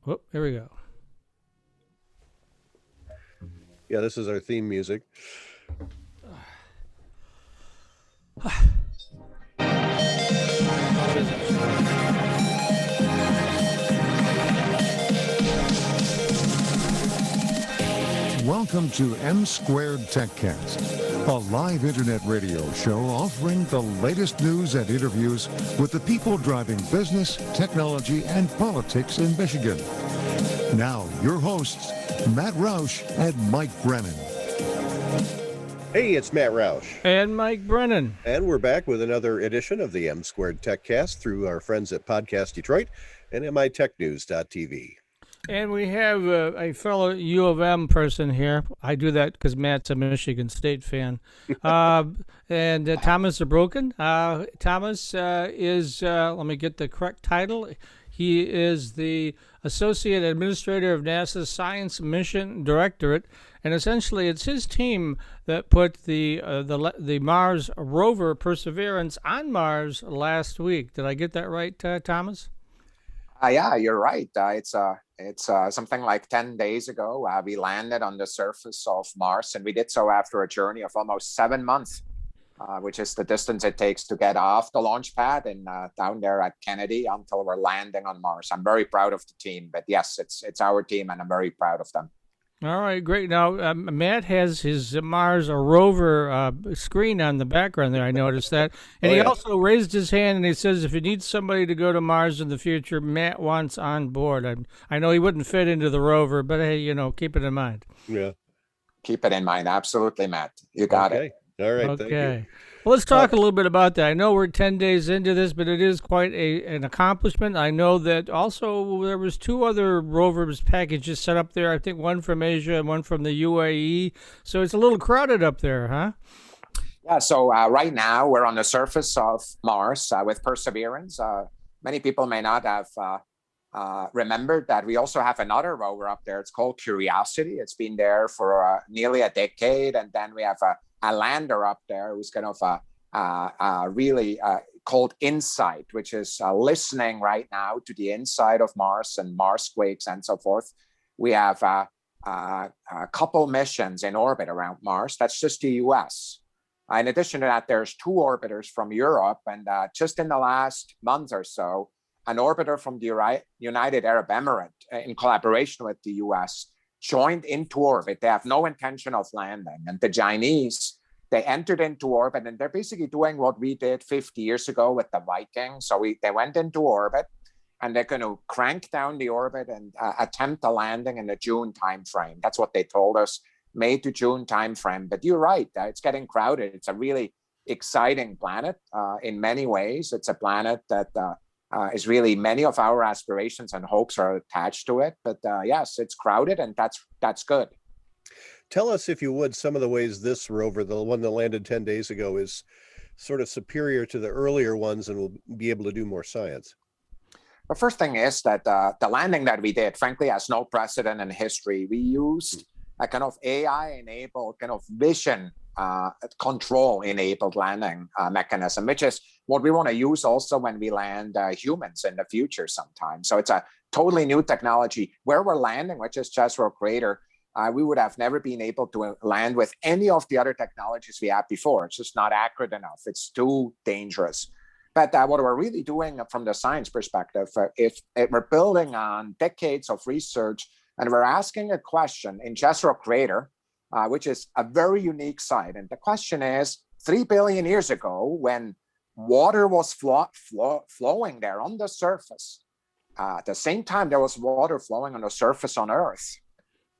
Whoop, here we go. Yeah, this is our theme music. Welcome to M2Techcast, a live internet radio show offering the latest news and interviews with the people driving business, technology, and politics in Michigan. Now, your hosts, Matt Roush and Mike Brennan. Hey, it's Matt Roush. And Mike Brennan. And we're back with another edition of the M2Techcast through our friends at PodcastDetroit and MITechnews.tv. And we have a fellow U of M person here. I do that because Matt's a Michigan State fan. And Thomas Zabroken. Thomas is, let me get the correct title. He is the Associate Administrator of NASA's Science Mission Directorate. And essentially, it's his team that put the Mars rover Perseverance on Mars last week. Did I get that right, Thomas? Yeah, you're right. It's something like 10 days ago. We landed on the surface of Mars, and we did so after a journey of almost 7 months, which is the distance it takes to get off the launch pad and down there at Kennedy until we're landing on Mars. I'm very proud of the team, but yes, it's our team, and I'm very proud of them. All right, great. Now, Matt has his Mars rover screen on the background there. I noticed that. And he also raised his hand and he says if you need somebody to go to Mars in the future, Matt wants on board. I know he wouldn't fit into the rover, but hey, keep it in mind. Yeah. Keep it in mind. Absolutely, Matt. You got it. All right. Okay. Thank you. Well, let's talk a little bit about that. I know we're 10 days into this, but it is quite an accomplishment. I know that also there was 2 other rovers packages set up there. I think one from Asia and one from the UAE. So it's a little crowded up there, huh? Yeah, so right now we're on the surface of Mars with Perseverance. Many people may not have remembered that we also have another rover up there. It's called Curiosity. It's been there for nearly a decade. And then we have a lander up there who's kind of really called InSight, which is listening right now to the inside of Mars and Mars quakes and so forth. We have a couple missions in orbit around Mars. That's just the US. In addition to that, there's 2 orbiters from Europe. And just in the last month or so, an orbiter from the United Arab Emirates, in collaboration with the US, joined into orbit. They have no intention of landing. And the Chinese, they entered into orbit, and they're basically doing what we did 50 years ago with the Viking. So they went into orbit, and they're going to crank down the orbit and attempt a landing in the June timeframe. That's what they told us, May to June timeframe. But you're right, it's getting crowded. It's a really exciting planet in many ways. It's a planet that is really many of our aspirations and hopes are attached to it. But yes, it's crowded, and that's good. Tell us, if you would, some of the ways this rover, the one that landed 10 days ago, is sort of superior to the earlier ones and will be able to do more science. The first thing is that the landing that we did, frankly, has no precedent in history. We used a kind of AI-enabled, kind of vision control-enabled landing mechanism, which is what we want to use also when we land humans in the future sometime. So it's a totally new technology. Where we're landing, which is Jezero Crater, we would have never been able to land with any of the other technologies we had before. It's just not accurate enough. It's too dangerous. But what we're really doing from the science perspective, if we're building on decades of research, and we're asking a question in Jezero Crater, which is a very unique site. And the question is, 3 billion years ago, when water was flowing there on the surface, at the same time there was water flowing on the surface on Earth,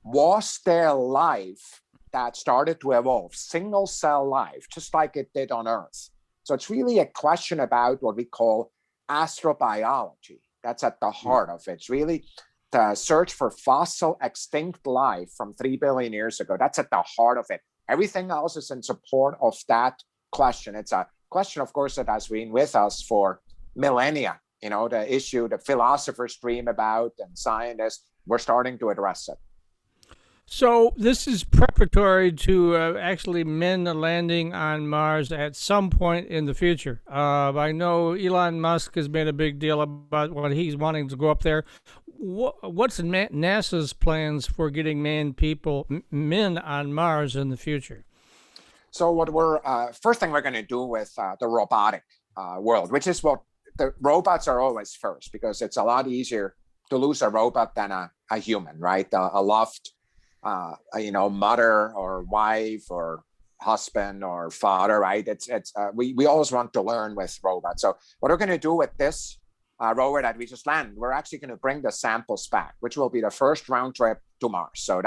was there life that started to evolve, single cell life, just like it did on Earth? So it's really a question about what we call astrobiology. That's at the heart of it. It's really the search for fossil extinct life from 3 billion years ago. That's at the heart of it. Everything else is in support of that question. It's a question, of course, that has been with us for millennia. The issue that philosophers dream about and scientists, we're starting to address it. So this is preparatory to actually men landing on Mars at some point in the future. I know Elon Musk has made a big deal about what he's wanting to go up there. What's NASA's plans for getting men on Mars in the future? So what we're first thing we're going to do with the robotic world, which is what the robots are always first, because it's a lot easier to lose a robot than a human, right? A loved mother or wife or husband or father, right? We always want to learn with robots. So what we're going to do with this rover that we just landed, we're actually going to bring the samples back, which will be the first round trip to Mars. So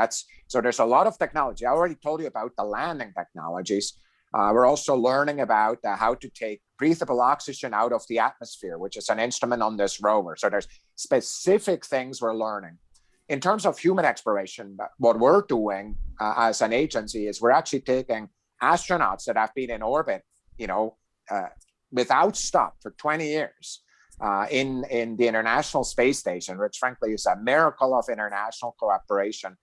there's a lot of technology. I already told you about the landing technologies. We're also learning about how to take breathable oxygen out of the atmosphere, which is an instrument on this rover. So there's specific things we're learning. In terms of human exploration, what we're doing as an agency is we're actually taking astronauts that have been in orbit, without stop for 20 years in the International Space Station, which frankly is a miracle of international cooperation.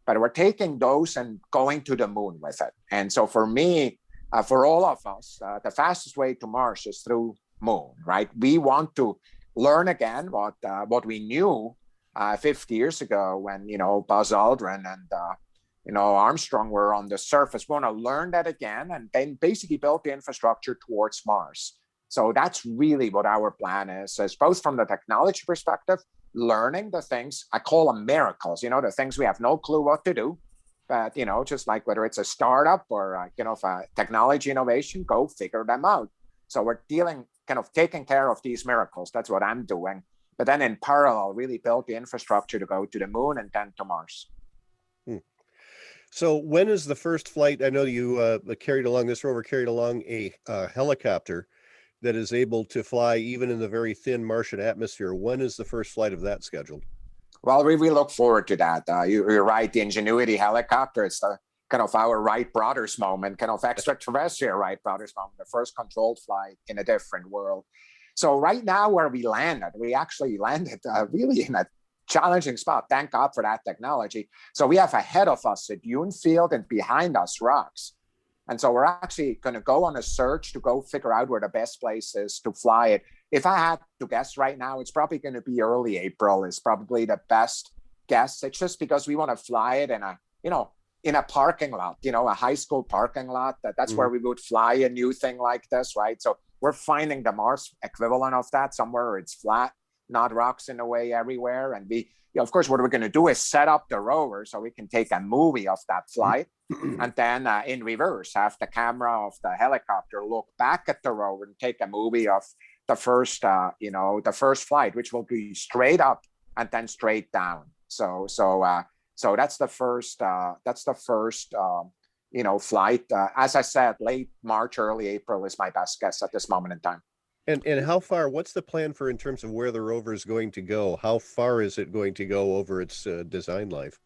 But we're taking those and going to the moon with it. And so for me, for all of us, the fastest way to Mars is through moon, right? We want to learn again what we knew 50 years ago when, Buzz Aldrin and, Armstrong were on the surface. We want to learn that again and then basically build the infrastructure towards Mars. So that's really what our plan is both from the technology perspective, learning the things, I call them miracles, the things we have no clue what to do. But, just like whether it's a startup or, a technology innovation, go figure them out. So we're taking care of these miracles. That's what I'm doing. But then in parallel, really build the infrastructure to go to the moon and then to Mars. So when is the first flight? I know you this rover carried along a helicopter that is able to fly even in the very thin Martian atmosphere. When is the first flight of that scheduled? Well, we look forward to that. You're right. The Ingenuity helicopter, it's the our Wright brothers moment, extraterrestrial Wright brothers moment, the first controlled flight in a different world. So right now where we actually landed really in a challenging spot. Thank God for that technology. So we have ahead of us a dune field and behind us rocks. And so we're actually going to go on a search to go figure out where the best place is to fly it. If I had to guess right now, it's probably going to be early April is probably the best guess. It's just because we want to fly it in a parking lot, a high school parking lot. That's where we would fly a new thing like this, right? So we're finding the Mars equivalent of that somewhere where it's flat, not rocks in the way everywhere. And of course, what we're going to do is set up the rover so we can take a movie of that flight. And then in reverse, have the camera of the helicopter look back at the rover and take a movie of the first, the first flight, which will be straight up and then straight down. So that's the first. Flight. As I said, late March, early April is my best guess at this moment in time. And how far? What's the plan for in terms of where the rover is going to go? How far is it going to go over its design life?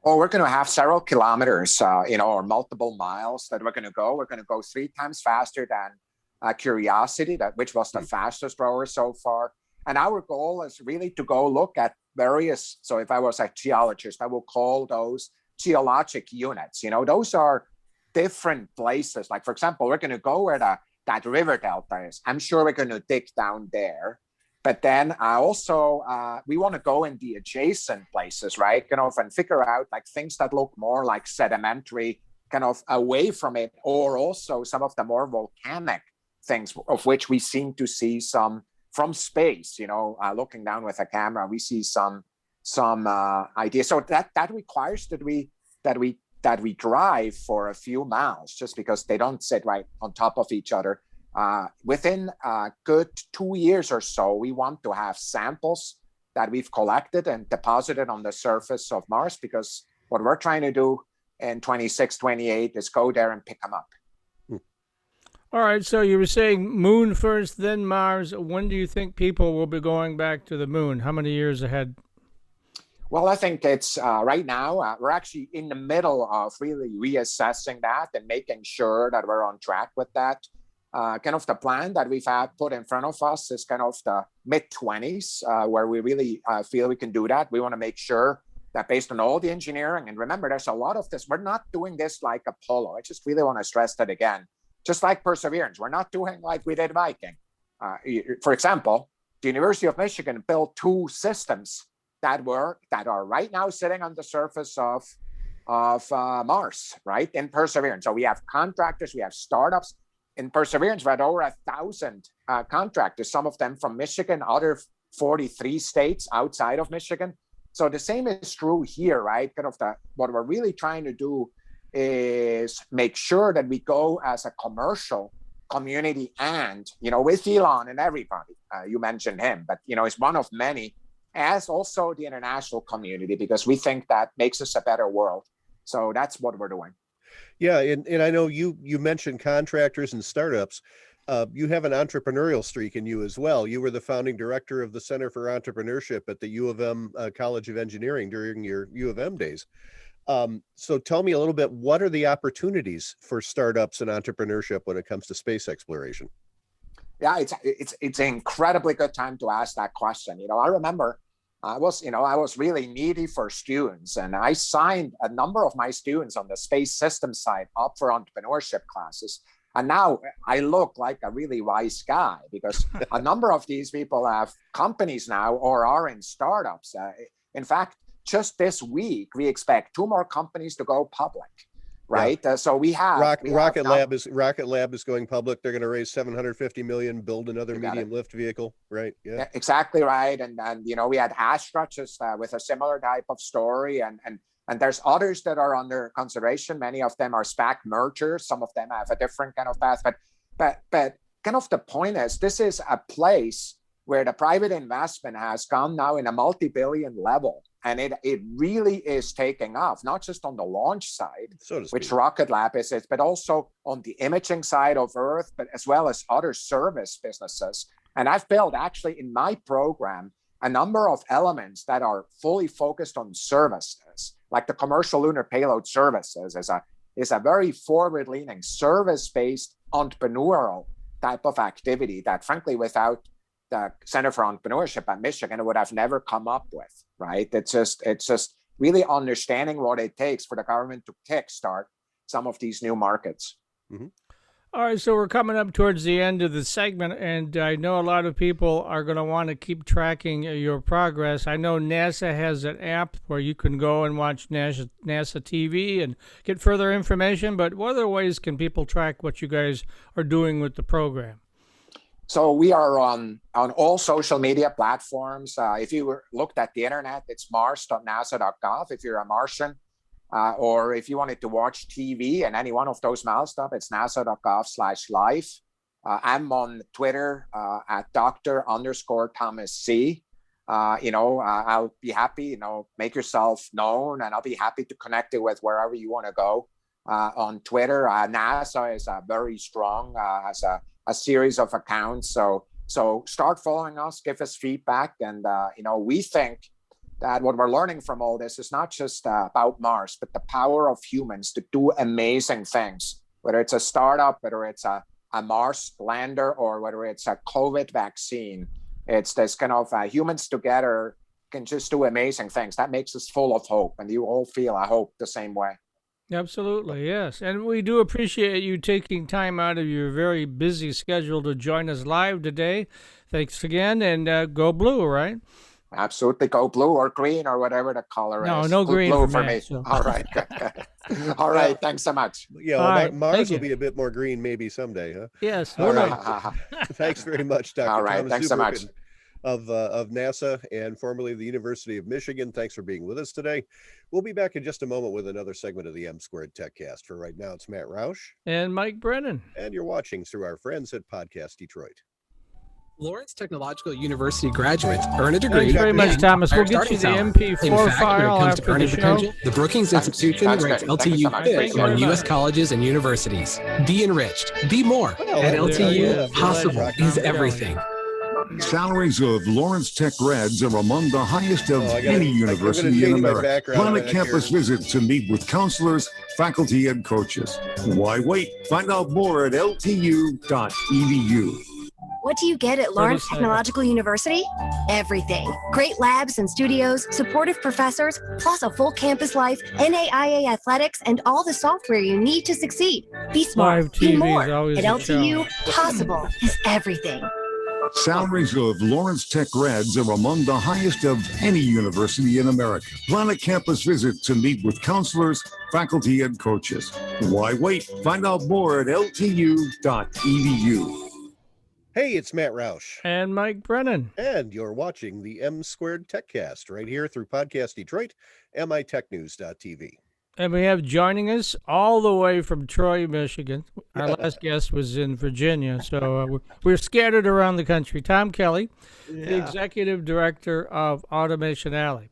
Oh, we're going to have several kilometers, or multiple miles that we're going to go. We're going to go 3 times faster than Curiosity, which was the fastest rover so far. And our goal is really to go look at various. So if I was a geologist, I will call those geologic units. Those are different places. Like, for example, we're going to go where that river delta is. I'm sure we're going to dig down there. But then also we want to go in the adjacent places, right? And figure out like things that look more like sedimentary, away from it, or also some of the more volcanic things of which we seem to see some from space. Looking down with a camera, we see some ideas. So that requires that we drive for a few miles, just because they don't sit right on top of each other. Within a good 2 years or so, we want to have samples that we've collected and deposited on the surface of Mars, because what we're trying to do in 26, 28 is go there and pick them up. All right, so you were saying moon first, then Mars. When do you think people will be going back to the moon? How many years ahead? Well, I think it's right now, we're actually in the middle of really reassessing that and making sure that we're on track with that. The plan that we've had put in front of us is the mid-20s, where we really feel we can do that. We want to make sure that based on all the engineering, and remember, there's a lot of this. We're not doing this like Apollo. I just really want to stress that again. Just like Perseverance, we're not doing like we did Viking. For example, the University of Michigan built 2 systems that are right now sitting on the surface of Mars, right, in Perseverance. So we have contractors, we have startups. In Perseverance, we had over 1,000 contractors, some of them from Michigan, other 43 states outside of Michigan. So the same is true here, right? What we're really trying to do is make sure that we go as a commercial community and, with Elon and everybody, you mentioned him, but, it's one of many, as also the international community, because we think that makes us a better world. So that's what we're doing. Yeah. And I know you mentioned contractors and startups. You have an entrepreneurial streak in you as well. You were the founding director of the Center for Entrepreneurship at the U of M College of Engineering during your U of M days. So tell me a little bit, what are the opportunities for startups and entrepreneurship when it comes to space exploration? Yeah, it's an incredibly good time to ask that question. I remember I was really needy for students, and I signed a number of my students on the space system side up for entrepreneurship classes. And now I look like a really wise guy, because a number of these people have companies now or are in startups. In fact, just this week, we expect 2 more companies to go public, right? Yeah. So we have Rocket Lab is going public. They're going to raise $750 million, build another medium lift vehicle, right? Yeah, exactly right. And we had Astra just with a similar type of story, and there's others that are under consideration. Many of them are SPAC mergers. Some of them have a different kind of path. But kind of the point is, this is a place where the private investment has gone now in a multi-billion level. And it really is taking off, not just on the launch side, which Rocket Lab is, but also on the imaging side of Earth, but as well as other service businesses. And I've built actually in my program a number of elements that are fully focused on services, like the commercial lunar payload services is a very forward-leaning, service-based entrepreneurial type of activity that, frankly, without the Center for Entrepreneurship at Michigan would have never come up with, right? It's just really understanding what it takes for the government to kickstart some of these new markets. Mm-hmm. All right, so we're coming up towards the end of the segment, and I know a lot of people are going to want to keep tracking your progress. I know NASA has an app where you can go and watch NASA TV and get further information, but what other ways can people track what you guys are doing with the program? So we are on all social media platforms. If you looked at the internet, it's mars.nasa.gov if you're a Martian. Or if you wanted to watch TV and any one of those milestones, it's nasa.gov/live. I'm on Twitter at Dr._Thomas C. I'll be happy, make yourself known, and I'll be happy to connect you with wherever you want to go. On Twitter, NASA is very strong, has a series of accounts. So start following us, give us feedback. And, we think that what we're learning from all this is not just about Mars, but the power of humans to do amazing things, whether it's a startup, whether it's a Mars lander, or whether it's a COVID vaccine. It's this kind of humans together can just do amazing things. That makes us full of hope. And you all feel, I hope, the same way. Absolutely, yes. And we do appreciate you taking time out of your very busy schedule to join us live today. Thanks again, and go blue, right? Absolutely. Go blue or green or whatever the color is. No green blue for me. So. All right. All right. Thanks so much. Yeah, well, Mars will be a bit more green maybe someday, huh? Yes. All right. Thanks very much, Dr. All right. Thomas Thanks so much. Of NASA and formerly the University of Michigan. Thanks for being with us today. We'll be back in just a moment with another segment of the M2Techcast. For right now, it's Matt Roush. And Mike Brennan. And you're watching through our friends at Podcast Detroit. Lawrence Technological University graduates earn a degree. Thanks very much, Thomas. We'll get you the MP4 file after the show. The Brookings Institution ranks LTU 5th among U.S. colleges and universities. Be enriched. Be more. At LTU, possible is everything. Salaries of Lawrence Tech grads are among the highest of any university in America. Plan a campus visit to meet with counselors, faculty, and coaches. Why wait? Find out more at ltu.edu. What do you get at Lawrence Technological University? Everything. Great labs and studios, supportive professors, plus a full campus life, NAIA athletics, and all the software you need to succeed. Be smart, be more. At LTU, possible is everything. Salaries of Lawrence Tech grads are among the highest of any university in America. Plan a campus visit to meet with counselors, faculty, and coaches. Why wait? Find out more at ltu.edu. Hey, it's Matt Roush. And Mike Brennan. And you're watching the M2Techcast right here through Podcast Detroit, mitechnews.tv. And we have joining us all the way from Troy, Michigan. Our last guest was in Virginia, so we're scattered around the country. Tom Kelly, the Executive Director of Automation Alley.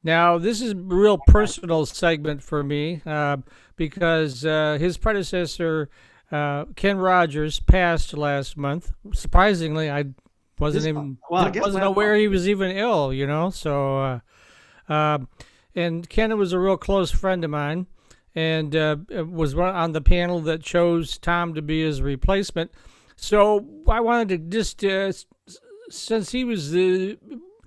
Now, this is a real personal segment for me because his predecessor, Ken Rogers, passed last month. Surprisingly, I wasn't aware he was even ill, you know, so... And Ken was a real close friend of mine and was on the panel that chose Tom to be his replacement. So I wanted to just, since he was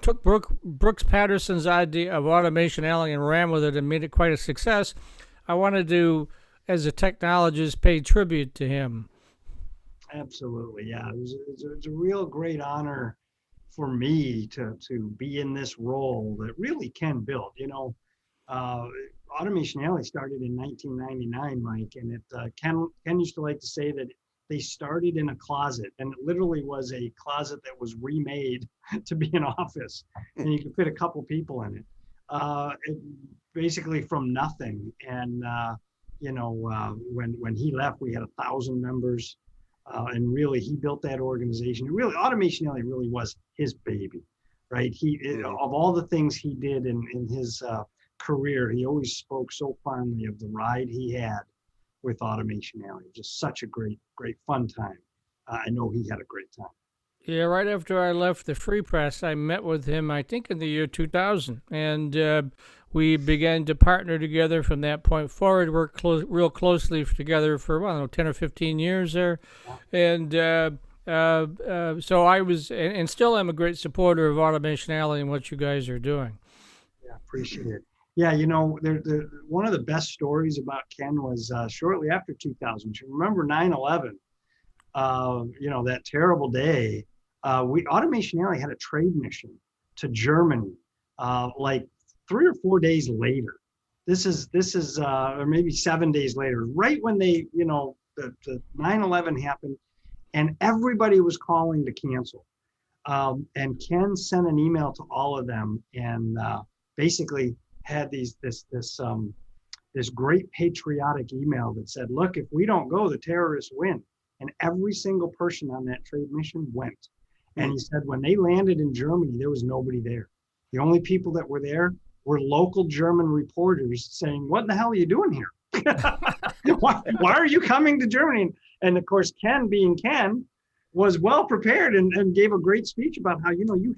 took Brooks Patterson's idea of Automation Alley and ran with it and made it quite a success, I wanted to, as a technologist, pay tribute to him. Absolutely, yeah. It was a real great honor for me to be in this role that really Ken built. You know, Automation Alley started in 1999, Mike, and Ken used to like to say that they started in a closet, and it literally was a closet that was remade to be an office, and you could fit a couple people in it. Basically from nothing, and when he left, we had 1,000 members. And really, he built that organization. Really, Automation Alley really was his baby, right? Of all the things he did in his career, he always spoke so fondly of the ride he had with Automation Alley. Just such a great fun time. I know he had a great time. Yeah, right after I left the Free Press, I met with him, I think, in the year 2000. And we began to partner together from that point forward, worked real closely together for, 10 or 15 years there. And so I was, and still am a great supporter of Automation Alley and what you guys are doing. Yeah, appreciate it. Yeah, you know, one of the best stories about Ken was shortly after 2000. You remember 9/11, that terrible day. Automation Alley had a trade mission to Germany, like 3 or 4 days later. This is, or maybe 7 days later, right when the 9/11 happened, and everybody was calling to cancel. And Ken sent an email to all of them, and basically had this great patriotic email that said, "Look, if we don't go, the terrorists win." And every single person on that trade mission went. And he said when they landed in Germany, there was nobody there. The only people that were there were local German reporters saying, "What the hell are you doing here? why are you coming to Germany?" And of course, Ken, being Ken, was well prepared and gave a great speech about how, you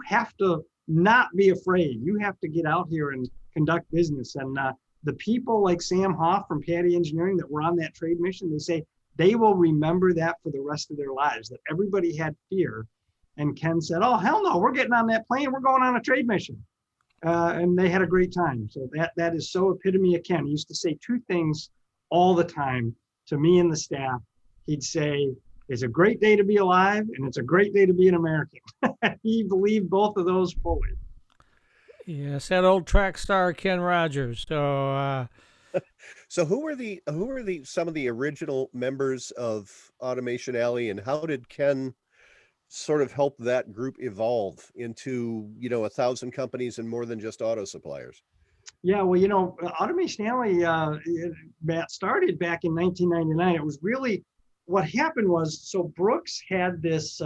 have to not be afraid. You have to get out here and conduct business. And the people like Sam Hoff from Patty Engineering that were on that trade mission, they say they will remember that for the rest of their lives, that everybody had fear. And Ken said, "Oh, hell no, we're getting on that plane. We're going on a trade mission." And they had a great time. So that is so epitome of Ken. He used to say two things all the time to me and the staff. He'd say, "It's a great day to be alive, and it's a great day to be an American." He believed both of those fully. Yes, that old track star Ken Rogers. So, so who were some of the original members of Automation Alley, and how did Ken sort of help that group evolve into 1,000 companies and more than just auto suppliers? Yeah, well, Automation Alley, Matt, started back in 1999. It was really, what happened was, so Brooks had this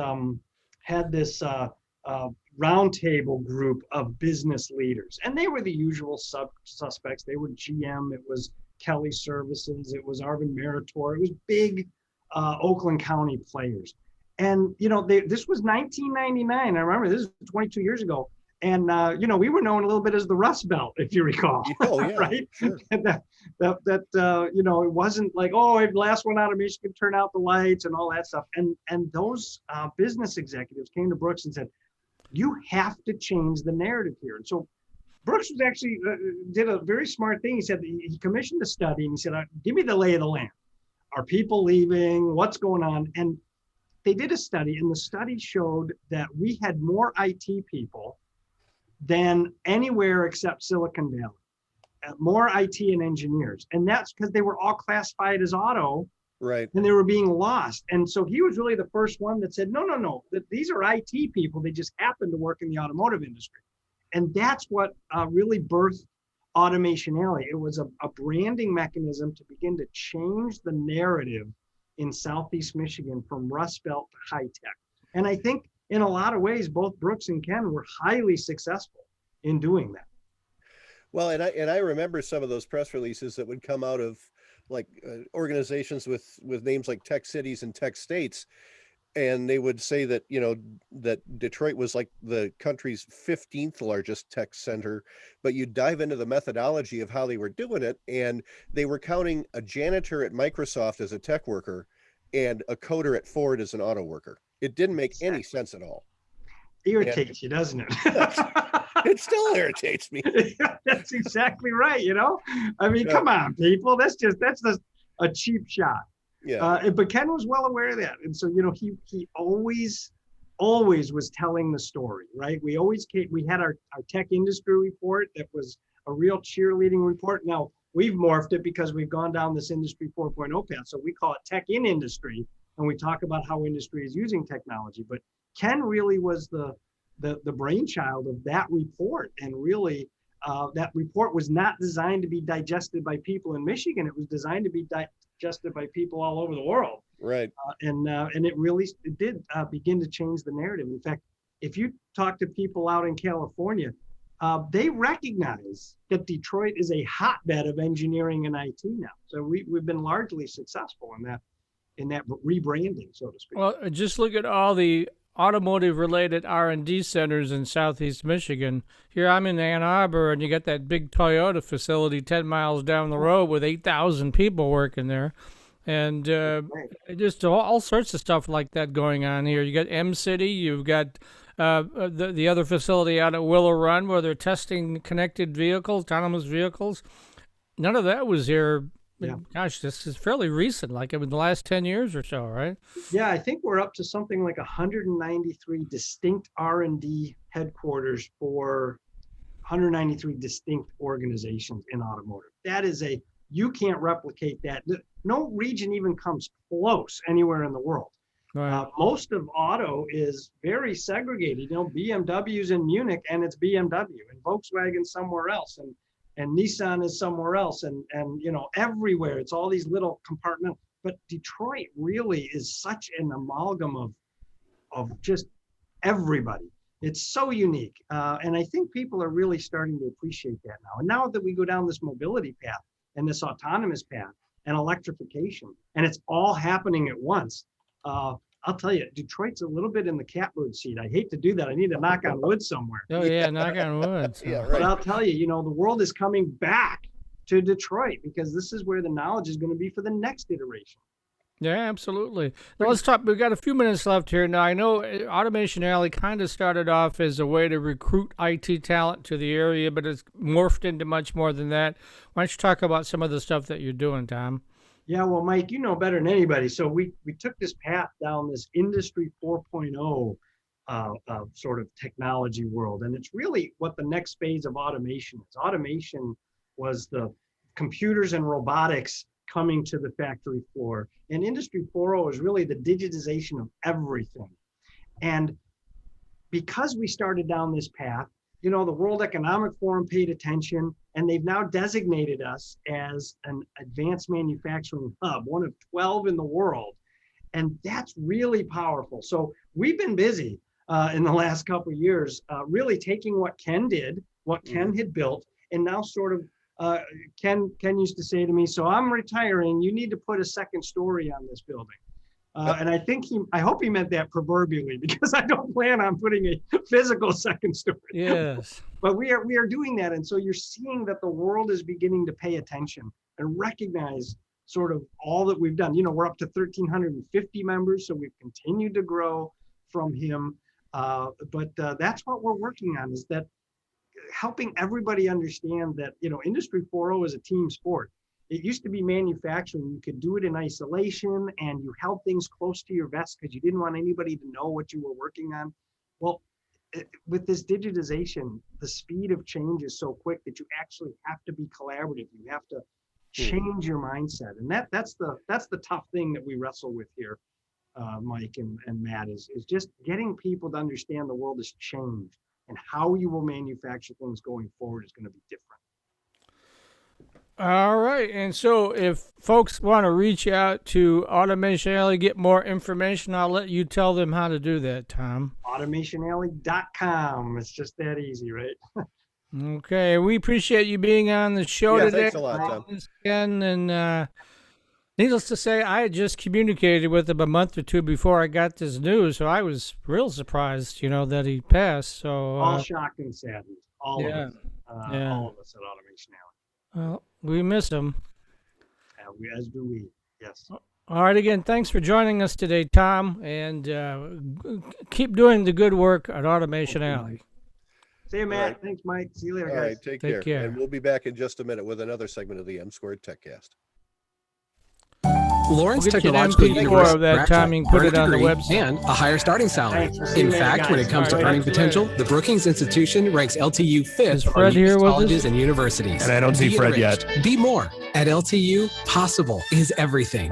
roundtable group of business leaders, and they were the usual suspects. They were GM, it was Kelly Services, it was Arvind Meritor, it was big Oakland County players. And this was 1999. I remember this is 22 years ago, And we were known a little bit as the Rust Belt, if you recall. Oh yeah, right. Sure. And it wasn't like, oh, the last one out of Michigan, turn out the lights and all that stuff. And those business executives came to Brooks and said, you have to change the narrative here. And so Brooks was actually did a very smart thing. He said he commissioned a study and he said, give me the lay of the land. Are people leaving? What's going on? And they did a study, and the study showed that we had more IT people than anywhere except Silicon Valley, more IT and engineers. And that's because they were all classified as auto, right? And they were being lost. And so he was really the first one that said, no, these are IT people. They just happen to work in the automotive industry. And that's what really birthed Automation Alley. It was a branding mechanism to begin to change the narrative in Southeast Michigan from Rust Belt to high tech. And I think in a lot of ways, both Brooks and Ken were highly successful in doing that. Well, and I remember some of those press releases that would come out of like organizations with names like Tech Cities and Tech States. And they would say that, that Detroit was like the country's 15th largest tech center, but you dive into the methodology of how they were doing it, and they were counting a janitor at Microsoft as a tech worker and a coder at Ford as an auto worker. It didn't make any sense at all. Irritates you, doesn't it? It still irritates me. That's exactly right. I mean, come on, people. That's just a cheap shot. Yeah. But Ken was well aware of that. And so, he always was telling the story, right? We had our tech industry report that was a real cheerleading report. Now we've morphed it because we've gone down this industry 4.0 path. So we call it tech in industry, and we talk about how industry is using technology. But Ken really was the brainchild of that report. And really, that report was not designed to be digested by people in Michigan. It was designed to be digested by people all over the world. Right. And it did begin to change the narrative. In fact, if you talk to people out in California, they recognize that Detroit is a hotbed of engineering and IT now. So we've been largely successful in that rebranding, so to speak. Well, just look at all the automotive-related R&D centers in Southeast Michigan. Here I'm in Ann Arbor, and you got that big Toyota facility 10 miles down the road with 8,000 people working there. And just all sorts of stuff like that going on here. You got M-City, you've got the other facility out at Willow Run where they're testing connected vehicles, autonomous vehicles. None of that was here. Yeah. Gosh, this is fairly recent, like in the last 10 years or so, right? Yeah, I think we're up to something like 193 distinct R&D headquarters for 193 distinct organizations in automotive. That is you can't replicate that. No region even comes close anywhere in the world. Right. Most of auto is very segregated. BMW's in Munich and it's BMW, and Volkswagen somewhere else, and Nissan is somewhere else, and everywhere it's all these little compartments. But Detroit really is such an amalgam of just everybody. It's so unique, and I think people are really starting to appreciate that now. And now that we go down this mobility path and this autonomous path and electrification, and it's all happening at once, I'll tell you, Detroit's a little bit in the catbird seat. I hate to do that. I need to knock on wood somewhere. Oh, yeah, knock on wood. So. Yeah, right. But I'll tell you, the world is coming back to Detroit because this is where the knowledge is going to be for the next iteration. Yeah, absolutely. Now let's talk. We've got a few minutes left here. Now, I know Automation Alley kind of started off as a way to recruit IT talent to the area, but it's morphed into much more than that. Why don't you talk about some of the stuff that you're doing, Tom? Yeah, well, Mike, you know better than anybody. So we took this path down this Industry 4.0 sort of technology world. And it's really what the next phase of automation is. Automation was the computers and robotics coming to the factory floor. And Industry 4.0 is really the digitization of everything. And because we started down this path, the World Economic Forum paid attention, and they've now designated us as an advanced manufacturing hub, one of 12 in the world. And that's really powerful. So we've been busy in the last couple of years, really taking what Ken did, what Ken had built, and now sort of, Ken used to say to me, so I'm retiring, you need to put a second story on this building. And I hope he meant that proverbially, because I don't plan on putting a physical second story. Yes. But we are doing that. And so you're seeing that the world is beginning to pay attention and recognize sort of all that we've done. We're up to 1,350 members, so we've continued to grow from him. But that's what we're working on, is that helping everybody understand that, Industry 4.0 is a team sport. It used to be manufacturing. You could do it in isolation and you held things close to your vest because you didn't want anybody to know what you were working on. Well, with this digitization, the speed of change is so quick that you actually have to be collaborative. You have to change your mindset. And that's the tough thing that we wrestle with here, Mike and Matt, is just getting people to understand the world has changed and how you will manufacture things going forward is going to be different. All right. And so if folks want to reach out to Automation Alley, get more information, I'll let you tell them how to do that, Tom. AutomationAlley.com. It's just that easy, right? Okay. We appreciate you being on the show today. Thanks a lot, Tom. Again, and needless to say, I had just communicated with him a month or two before I got this news, so I was real surprised, that he passed. So all shocked and saddened. All of us at Automation Alley. Well, we miss him. As do we. Yes. All right. Again, thanks for joining us today, Tom, and keep doing the good work at Automation Alley. See you, Matt. Right. Thanks, Mike. See you later, guys. All right, take care. And we'll be back in just a minute with another segment of the M2Techcast. Lawrence We'll get Technological you an MP4 University of that timing, put it on the website. and a higher starting salary. Thanks. In fact, when it comes to earning potential, the Brookings Institution ranks LTU fifth Is among Fred here with colleges us? and universities. And I don't see Be Fred enriched. yet. Be more. At LTU, possible is everything.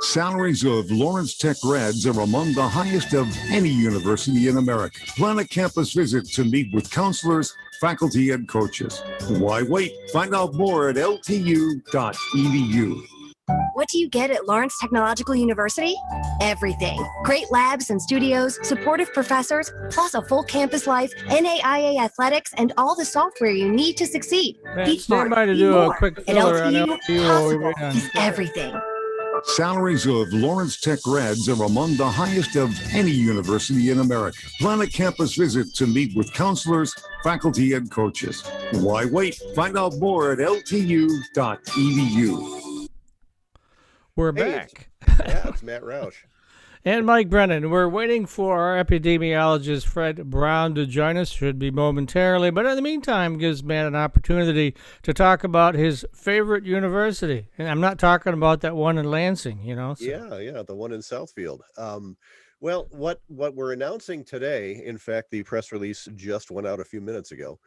Salaries of Lawrence Tech grads are among the highest of any university in America. Plan a campus visit to meet with counselors, faculty, and coaches. Why wait? Find out more at ltu.edu. What do you get at Lawrence Technological University? Everything. Great labs and studios, supportive professors, plus a full campus life, NAIA athletics, and all the software you need to succeed. Man, Be stand smart, by to be do a more. quick At filler on LTU, LTU while we possible wait on- is everything. Salaries of Lawrence Tech grads are among the highest of any university in America. Plan a campus visit to meet with counselors, faculty, and coaches. Why wait? Find out more at ltu.edu. We're Hey, back. Yeah, it's Matt Roush. And Mike Brennan. We're waiting for our epidemiologist, Fred Brown, to join us. Should be momentarily. But in the meantime, gives Matt an opportunity to talk about his favorite university. And I'm not talking about that one in Lansing, so. Yeah, the one in Southfield. Well, what we're announcing today, in fact, the press release just went out a few minutes ago,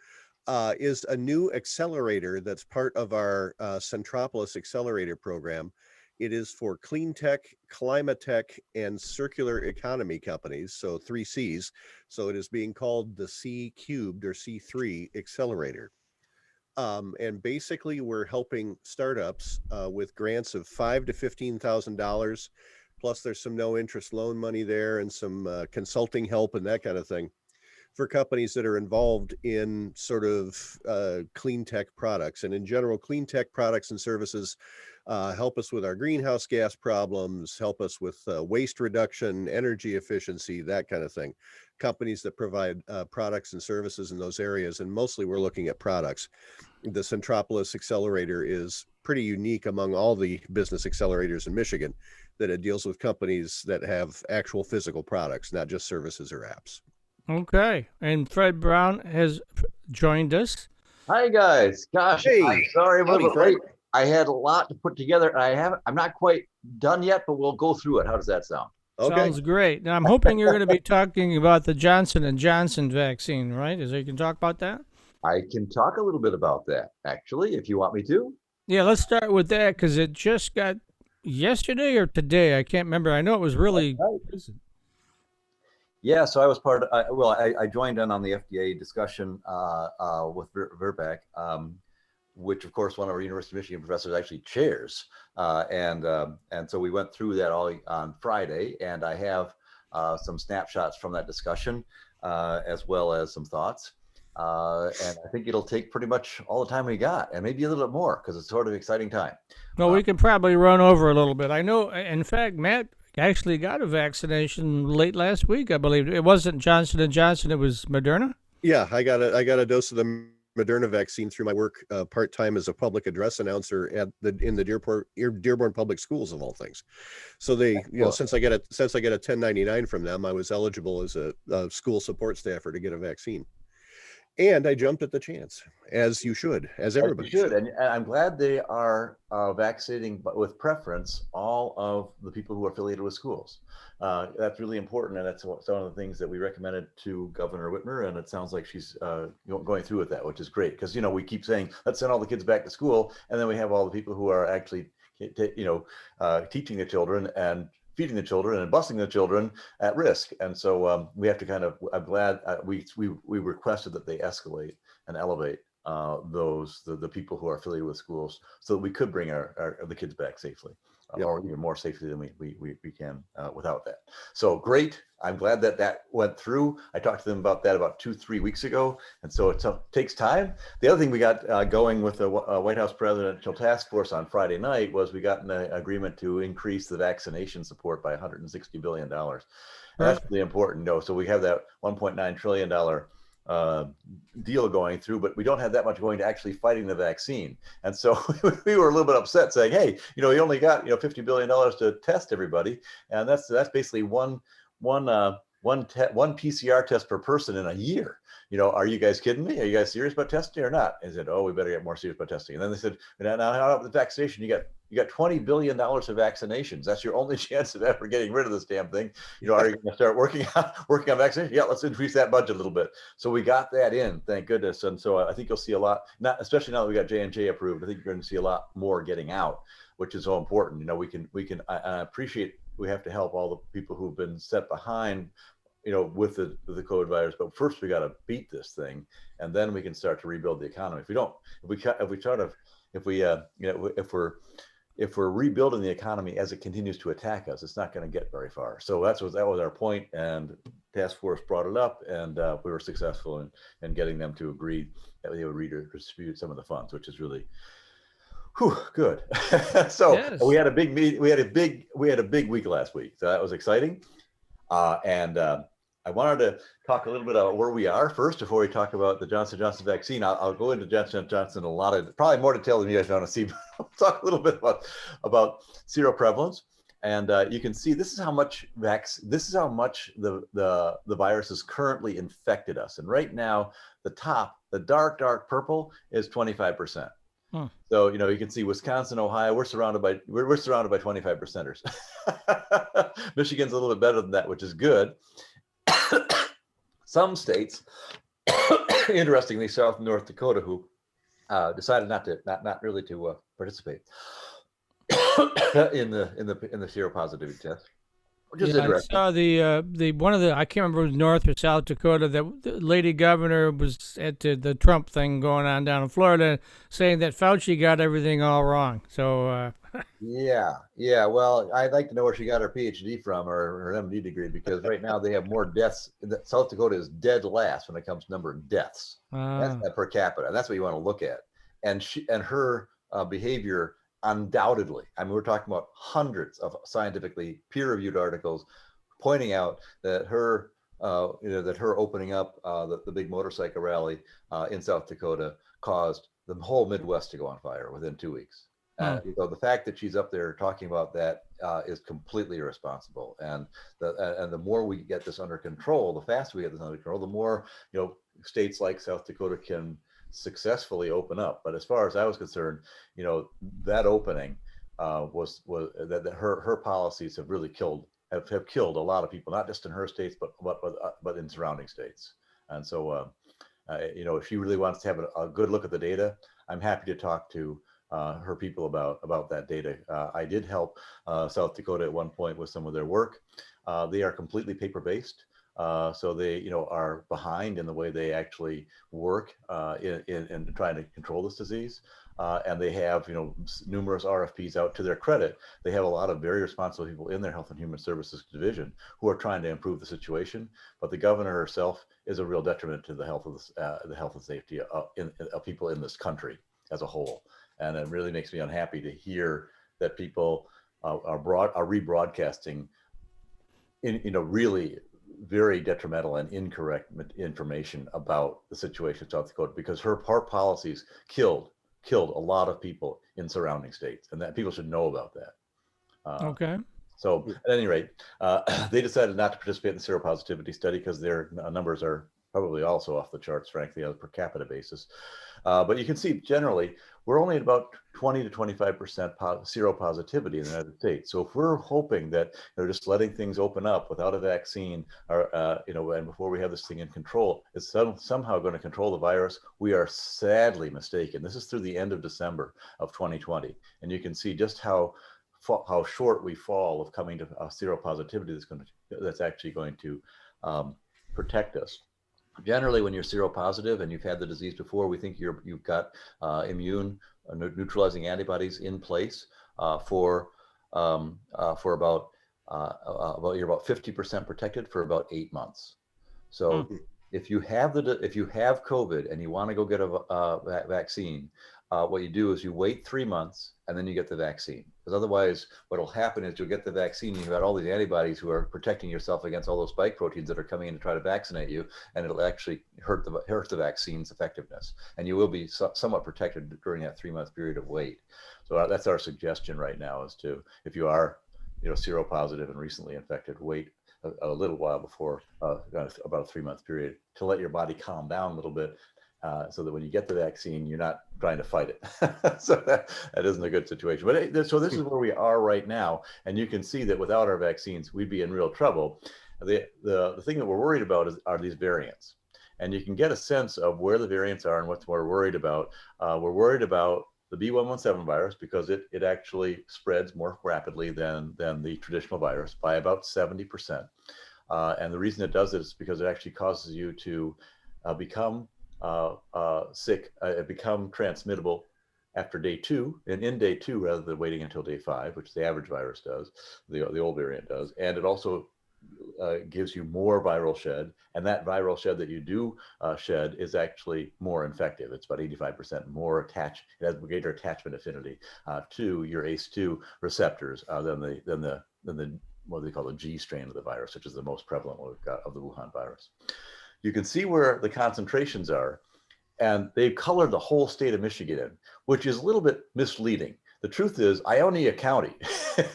is a new accelerator that's part of our Centropolis Accelerator program. It is for clean tech, climate tech, and circular economy companies, so 3 Cs. So it is being called the C Cubed or C3 Accelerator. And basically, we're helping startups with grants of $5,000 to $15,000. Plus, there's some no interest loan money there and some consulting help and that kind of thing for companies that are involved in sort of clean tech products. And in general, clean tech products and services help us with our greenhouse gas problems, help us with waste reduction, energy efficiency, that kind of thing. Companies that provide products and services in those areas, and mostly we're looking at products. The Centropolis Accelerator is pretty unique among all the business accelerators in Michigan, that it deals with companies that have actual physical products, not just services or apps. Okay. And Fred Brown has joined us. Hi guys. Gosh, Hey. I'm sorry I'm a Howdy, little Fred. late. I had a lot to put together and I'm not quite done yet, but we'll go through it. How does that sound? Okay. Sounds great. Now, I'm hoping you're going to be talking about the Johnson & Johnson vaccine, right? You can talk about that? I can talk a little bit about that, actually, if you want me to. Yeah, let's start with that because it just got yesterday or today. I can't remember. I know it was really recent. Yeah, so I was part of, I joined in on the FDA discussion with Verbeck, which of course one of our University of Michigan professors actually chairs. And so we went through that all on Friday, and I have some snapshots from that discussion as well as some thoughts. And I think it'll take pretty much all the time we got, and maybe a little bit more, because it's sort of an exciting time. Well, we can probably run over a little bit. I know, in fact, Matt actually got a vaccination late last week, I believe. It wasn't Johnson & Johnson, it was Moderna? Yeah, I got a dose of the Moderna vaccine through my work part-time as a public address announcer in the Dearborn Public Schools, of all things. So they, since I get a 1099 from them, I was eligible as a school support staffer to get a vaccine. And I jumped at the chance, as you should, as everybody should. And I'm glad they are vaccinating, but with preference, all of the people who are affiliated with schools. That's really important, and that's some of the things that we recommended to Governor Whitmer, and it sounds like she's going through with that, which is great, because we keep saying, let's send all the kids back to school, and then we have all the people who are actually teaching the children and feeding the children and busing the children at risk. And so we have to I'm glad we requested that they escalate and elevate the people who are affiliated with schools, so that we could bring the kids back safely, or even more safely than we can without that. So great. I'm glad that went through. I talked to them about that about 2-3 weeks ago. And so it takes time. The other thing we got going with the White House Presidential Task Force on Friday night was we got an agreement to increase the vaccination support by $160 billion. And that's really important. So we have that $1.9 trillion deal going through, but we don't have that much going to actually fighting the vaccine. And so we were a little bit upset, saying, hey, you only got $50 billion to test everybody, and that's basically one PCR test per person in a year. Are you guys kidding me? Are you guys serious about testing or not? I said, oh, we better get more serious about testing. And then they said, now how about the vaccination? You got $20 billion of vaccinations. That's your only chance of ever getting rid of this damn thing. Are you going to start working on vaccination? Yeah, let's increase that budget a little bit. So we got that in, thank goodness. And so I think you'll see a lot, especially now that we got J&J approved. I think you're going to see a lot more getting out, which is so important. I appreciate we have to help all the people who've been set behind, with the COVID virus. But first we got to beat this thing, and then we can start to rebuild the economy. If we're rebuilding the economy as it continues to attack us, it's not going to get very far. So that was our point, and task force brought it up, and we were successful in getting them to agree that they would redistribute some of the funds, which is really good. So yes. We had a big meeting. We had a big week last week, so that was exciting. And I wanted to talk a little bit about where we are first before we talk about the Johnson & Johnson vaccine. I'll go into Johnson & Johnson probably more detail than you guys want to see, but I'll talk a little bit about seroprevalence. And you can see this is how much the virus has currently infected us. And right now, the dark purple is 25%. So you can see Wisconsin, Ohio, we're surrounded by 25%ers. Michigan's a little bit better than that, which is good. Some states, interestingly, South and North Dakota, who decided not really to participate in the seropositivity test. Just I saw the one of the, I can't remember if it was North or South Dakota, that the lady governor was at the Trump thing going on down in Florida, saying that Fauci got everything all wrong. So yeah. Well, I'd like to know where she got her PhD from, or her MD degree, because right now they have more deaths. South Dakota is dead last when it comes to number of deaths. That's per capita, and that's what you want to look at. And her behavior. Undoubtedly, we're talking about hundreds of scientifically peer-reviewed articles pointing out that her opening up the big motorcycle rally in South Dakota caused the whole Midwest to go on fire within 2 weeks. So the fact that she's up there talking about that is completely irresponsible. And the more we get this under control, the faster we get this under control, the more states like South Dakota can successfully open up. But as far as I was concerned, that opening was that her policies have really killed a lot of people, not just in her states, but in surrounding states. And so if she really wants to have a good look at the data, I'm happy to talk to her people about that data. I did help South Dakota at one point with some of their work. They are completely paper-based. So they, are behind in the way they actually work in trying to control this disease. And they have, numerous RFPs out. To their credit, they have a lot of very responsible people in their Health and Human Services division who are trying to improve the situation. But the governor herself is a real detriment to the health and safety of people in this country as a whole. And it really makes me unhappy to hear that people are rebroadcasting really very detrimental and incorrect information about the situation in South Dakota, because her policies killed a lot of people in surrounding states, and that people should know about that. Okay. So at any rate, they decided not to participate in the seropositivity study because their numbers are probably also off the charts, frankly, on a per capita basis. But you can see generally, we're only at about 20 to 25% seropositivity in the United States. So if we're hoping that they're just letting things open up without a vaccine, or and before we have this thing in control, it's somehow going to control the virus, we are sadly mistaken. This is through the end of December of 2020, and you can see just how short we fall of coming to seropositivity that's actually going to protect us. Generally, when you're seropositive and you've had the disease before, we think you've got immune neutralizing antibodies in place for about you're about 50% protected for about 8 months. So if you have COVID and you want to go get a vaccine, what you do is you wait 3 months and then you get the vaccine. Because otherwise, what will happen is you'll get the vaccine, you've got all these antibodies who are protecting yourself against all those spike proteins that are coming in to try to vaccinate you, and it'll actually hurt the vaccine's effectiveness. And you will be somewhat protected during that 3-month period of wait. So that's our suggestion right now, is to, if you are seropositive and recently infected, wait a little while before about a 3-month period to let your body calm down a little bit. So that when you get the vaccine, you're not trying to fight it. So that isn't a good situation. But so this is where we are right now. And you can see that without our vaccines, we'd be in real trouble. The thing that we're worried about are these variants. And you can get a sense of where the variants are and what we're worried about. We're worried about the B117 virus because it actually spreads more rapidly than the traditional virus by about 70%. And the reason it does it is because it actually causes you to become sick, become transmittable after day 2 and in day 2 rather than waiting until day 5, which the average virus does, the old variant does. And it also gives you more viral shed, and that viral shed that you do shed is actually more infective. It's about 85% more attached. It has greater attachment affinity to your ACE2 receptors than the what they call the G strain of the virus, which is the most prevalent one we've got of the Wuhan virus. You can see where the concentrations are, and they've colored the whole state of Michigan in, which is a little bit misleading. The truth is, Ionia County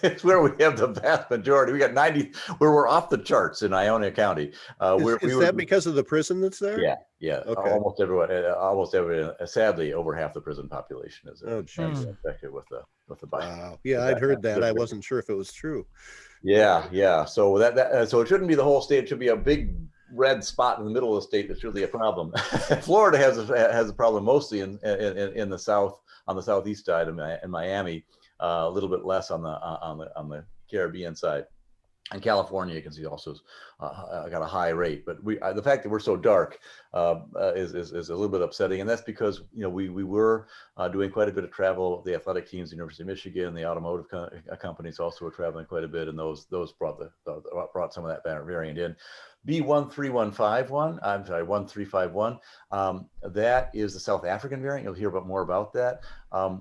is where we have the vast majority. We got 90, where we're off the charts in Ionia County. Is that because of the prison that's there? Yeah. Okay. Almost everyone, sadly, over half the prison population is infected with the virus. Wow. Yeah, I'd heard that. I wasn't sure if it was true. Yeah. So so it shouldn't be the whole state. It should be a big red spot in the middle of the state that's really a problem. Florida has a problem mostly in the south, on the southeast side, in Miami, a little bit less on the Caribbean side. And California, you can see, also got a high rate. But the fact that we're so dark is a little bit upsetting, and that's because we were doing quite a bit of travel. The athletic teams, the University of Michigan, the automotive companies also were traveling quite a bit, and those brought some of that variant in. B1351, that is the South African variant. You'll hear more about that.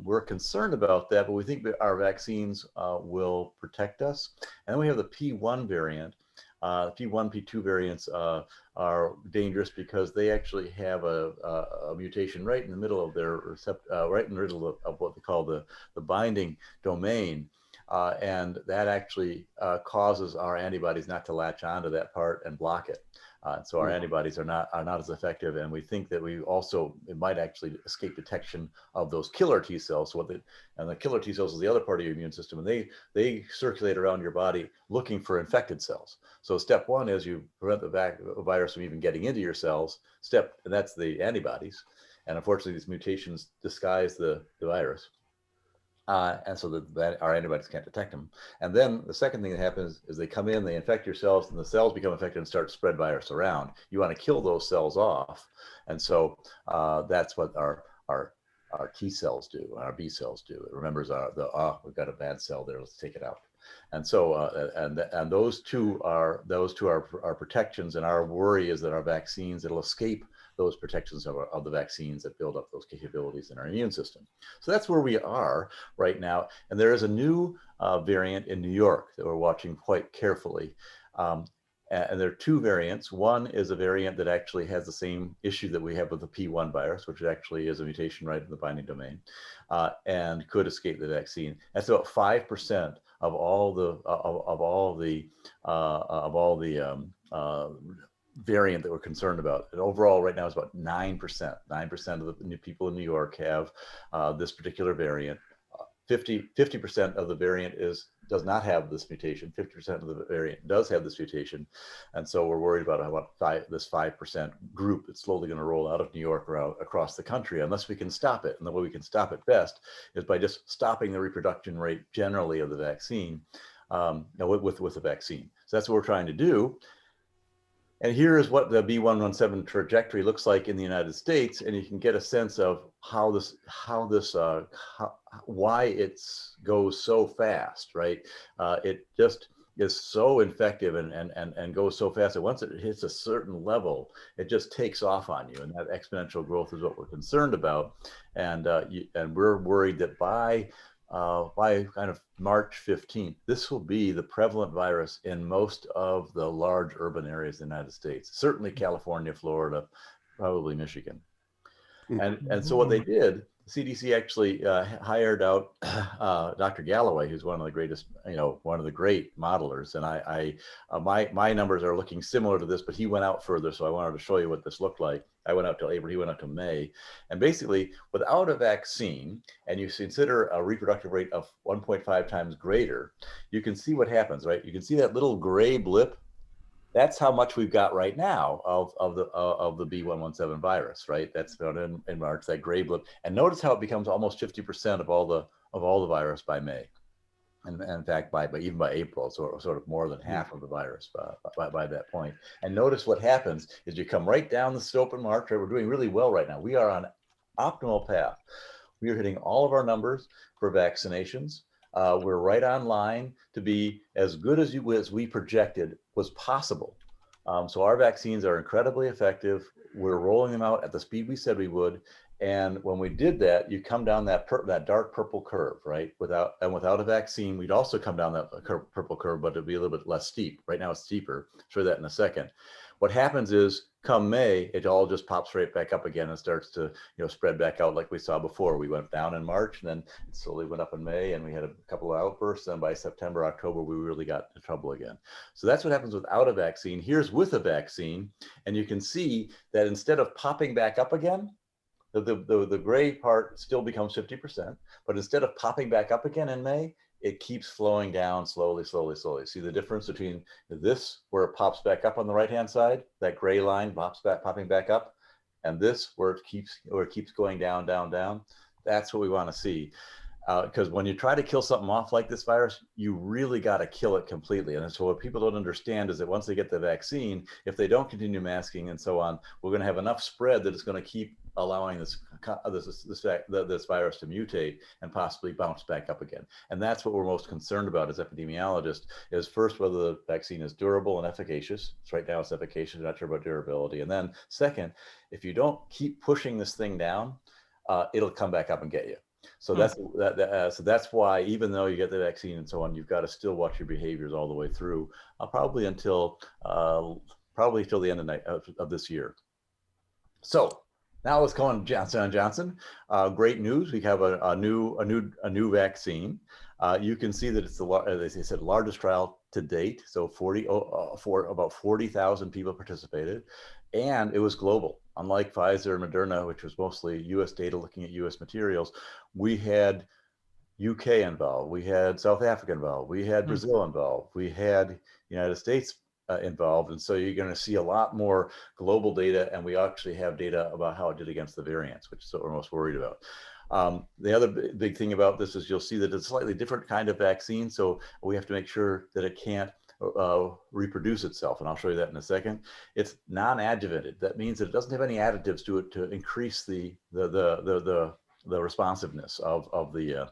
We're concerned about that, but we think that our vaccines will protect us. And then we have the P1 variant. P1, P2 variants are dangerous because they actually have a mutation right in the middle of their right in the middle of what they call the binding domain. And that actually causes our antibodies not to latch onto that part and block it. So our antibodies are not as effective, and we think that it might actually escape detection of those killer T cells. And the killer T cells is the other part of your immune system, and they circulate around your body looking for infected cells. So step 1 is you prevent the virus from even getting into your cells. And that's the antibodies. And unfortunately, these mutations disguise the virus. And so that our antibodies can't detect them. And then the second thing that happens is they come in, they infect your cells, and the cells become infected and start to spread virus around. You want to kill those cells off. And so that's what our T cells do, our B cells do. It remembers we've got a bad cell there, let's take it out. And so and those two are protections, and our worry is that our vaccines, it'll escape those protections of the vaccines that build up those capabilities in our immune system. So that's where we are right now. And there is a new variant in New York that we're watching quite carefully. And there are two variants. One is a variant that actually has the same issue that we have with the P1 virus, which actually is a mutation right in the binding domain, and could escape the vaccine. That's about 5% of all the variant that we're concerned about. And overall, right now, is about 9%. 9% of the new people in New York have this particular variant. 50% of the variant does not have this mutation. 50% of the variant does have this mutation, and so we're worried about this 5% group that's slowly going to roll out of New York or across the country, unless we can stop it. And the way we can stop it best is by just stopping the reproduction rate generally of the vaccine, with the vaccine. So that's what we're trying to do. And here is what the B117 trajectory looks like in the United States, and you can get a sense of why it goes so fast, right? It just is so infective and goes so fast that once it hits a certain level, it just takes off on you, and that exponential growth is what we're concerned about. And we're worried that by kind of March 15th, this will be the prevalent virus in most of the large urban areas of the United States, certainly California, Florida, probably Michigan. And so what they did, CDC actually hired out Dr. Galloway, who's one of the greatest, one of the great modelers. And my numbers are looking similar to this, but he went out further. So I wanted to show you what this looked like. I went out till April, he went out to May. And basically, without a vaccine, and you consider a reproductive rate of 1.5 times greater, you can see what happens, right? You can see that little gray blip. That's how much we've got right now of the B117 virus, right? That's found in March, that gray blip. And notice how it becomes almost 50% of all the virus by May, and in fact even by April, so sort of more than half of the virus by that point. And notice what happens is you come right down the slope in March. Right? We're doing really well right now. We are on optimal path. We are hitting all of our numbers for vaccinations. We're right on line to be as good as we projected was possible. So our vaccines are incredibly effective. We're rolling them out at the speed we said we would. And when we did that, you come down that dark purple curve, right? Without a vaccine, we'd also come down that purple curve, but it'd be a little bit less steep. Right now it's steeper. I'll show you that in a second. What happens is, come May, it all just pops right back up again and starts to spread back out like we saw before. We went down in March, and then it slowly went up in May, and we had a couple of outbursts. And by September, October, we really got into trouble again. So that's what happens without a vaccine. Here's with a vaccine, and you can see that instead of popping back up again, the gray part still becomes 50%, but instead of popping back up again in May, it keeps flowing down slowly, slowly, slowly. See the difference between this, where it pops back up on the right-hand side, that gray line popping back up, and this, where it keeps going down, down, down. That's what we want to see. Because when you try to kill something off like this virus, you really got to kill it completely. And so what people don't understand is that once they get the vaccine, if they don't continue masking and so on, we're going to have enough spread that it's going to keep allowing this virus to mutate and possibly bounce back up again. And that's what we're most concerned about as epidemiologists, is first, whether the vaccine is durable and efficacious. So right now it's efficacious, we're not sure about durability. And then second, if you don't keep pushing this thing down, it'll come back up and get you. So that's why, even though you get the vaccine and so on, you've got to still watch your behaviors all the way through, probably till the end of this year. So now let's go on Johnson & Johnson. Great news. We have a new vaccine. You can see that it's as they said, largest trial to date. So about 40,000 people participated, and it was global. Unlike Pfizer and Moderna, which was mostly U.S. data looking at U.S. materials, we had UK involved, we had South Africa involved, we had Brazil involved, we had United States involved. And so you're going to see a lot more global data, and we actually have data about how it did against the variants, which is what we're most worried about. The other big thing about this is you'll see that it's a slightly different kind of vaccine. So we have to make sure that it can't reproduce itself, and I'll show you that in a second. It's non-adjuvanted. That means that it doesn't have any additives to it to increase the responsiveness of the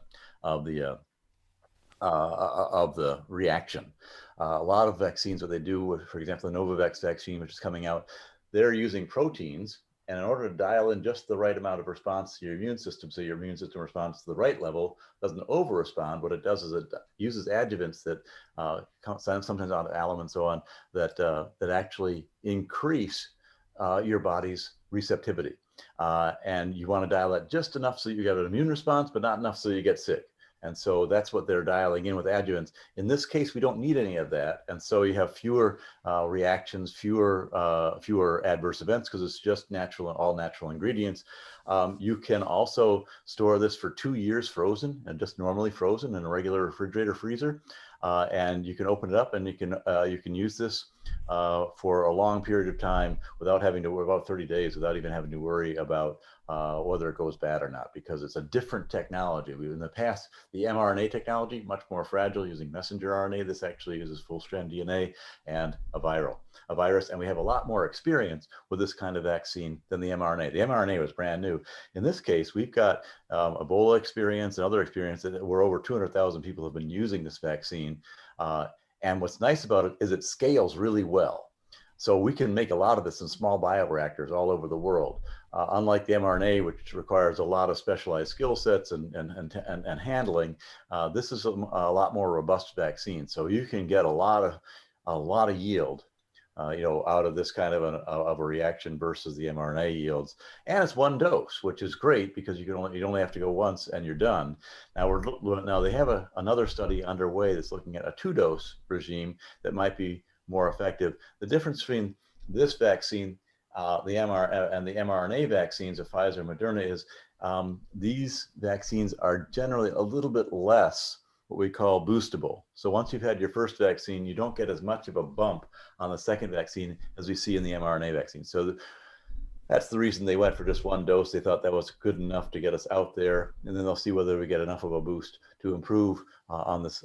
reaction. A lot of vaccines, what they do, for example, the Novavax vaccine, which is coming out, they're using proteins And in order to dial in just the right amount of response to your immune system, so your immune system responds to the right level, doesn't over-respond, what it does is it uses adjuvants that sometimes out of alum and so on, that actually increase your body's receptivity. And you want to dial that just enough so you get an immune response, but not enough so you get sick. And so that's what they're dialing in with adjuvants. In this case, we don't need any of that. And so you have fewer reactions, fewer adverse events, because it's just natural, all natural ingredients. You can also store this for 2 years frozen, and just normally frozen in a regular refrigerator freezer. And you can open it up, and you can use this for a long period of time without having to worry about 30 days, without even having to worry about whether it goes bad or not, because it's a different technology. In the past, the mRNA technology, much more fragile, using messenger RNA. This actually uses full-strand DNA and a virus, and we have a lot more experience with this kind of vaccine than the mRNA. The mRNA was brand new. In this case, we've got Ebola experience and other experience where over 200,000 people have been using this vaccine. And what's nice about it is it scales really well. So we can make a lot of this in small bioreactors all over the world. Unlike the mRNA, which requires a lot of specialized skill sets and handling, this is a lot more robust vaccine. So you can get a lot of yield, out of this kind of a reaction versus the mRNA yields. And it's one dose, which is great because you only have to go once and you're done. Now they have another study underway that's looking at a 2-dose regime that might be more effective. The difference between this vaccine, the mRNA vaccines of Pfizer and Moderna is these vaccines are generally a little bit less what we call boostable. So once you've had your first vaccine, you don't get as much of a bump on the second vaccine as we see in the mRNA vaccine. So that's the reason they went for just 1 dose. They thought that was good enough to get us out there, and then they'll see whether we get enough of a boost to improve on this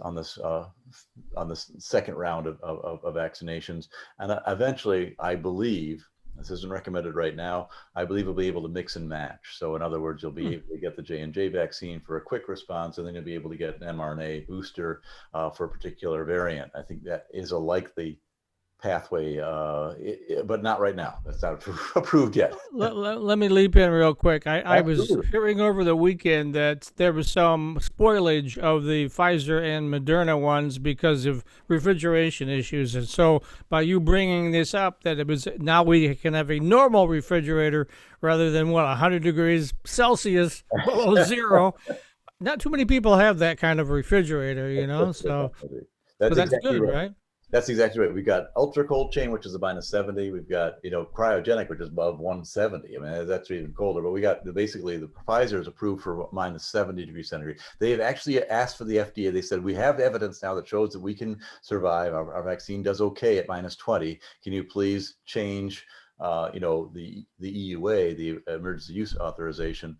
second round of vaccinations. And eventually, I believe, this isn't recommended right now, I believe we'll be able to mix and match. So in other words, you'll be able to get the J&J vaccine for a quick response, and then you'll be able to get an mRNA booster for a particular variant. I think that is a likely pathway, but not right now. That's not approved yet. Let me leap in real quick. I was hearing over the weekend that there was some spoilage of the Pfizer and Moderna ones because of refrigeration issues. And so by you bringing this up, that it was now we can have a normal refrigerator rather than 100 degrees Celsius below zero. Not too many people have that kind of refrigerator, so that's exactly good, right? That's exactly right. We've got ultra cold chain, which is a -70. We've got, cryogenic, which is above 170. I mean, that's even colder, but we got basically the Pfizer is approved for -70 degrees centigrade. They have actually asked for the FDA. They said, we have evidence now that shows that we can survive. Our vaccine does okay at -20. Can you please change the EUA, the emergency use authorization,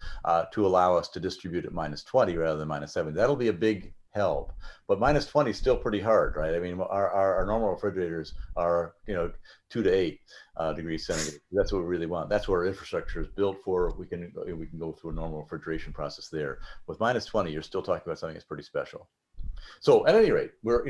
to allow us to distribute at -20 rather than -70. That'll be a big help, but -20 is still pretty hard, right? I mean, our normal refrigerators are 2 to 8 degrees centigrade. That's what we really want. That's what our infrastructure is built for. We can go through a normal refrigeration process there. With -20, you're still talking about something that's pretty special. So at any rate, we're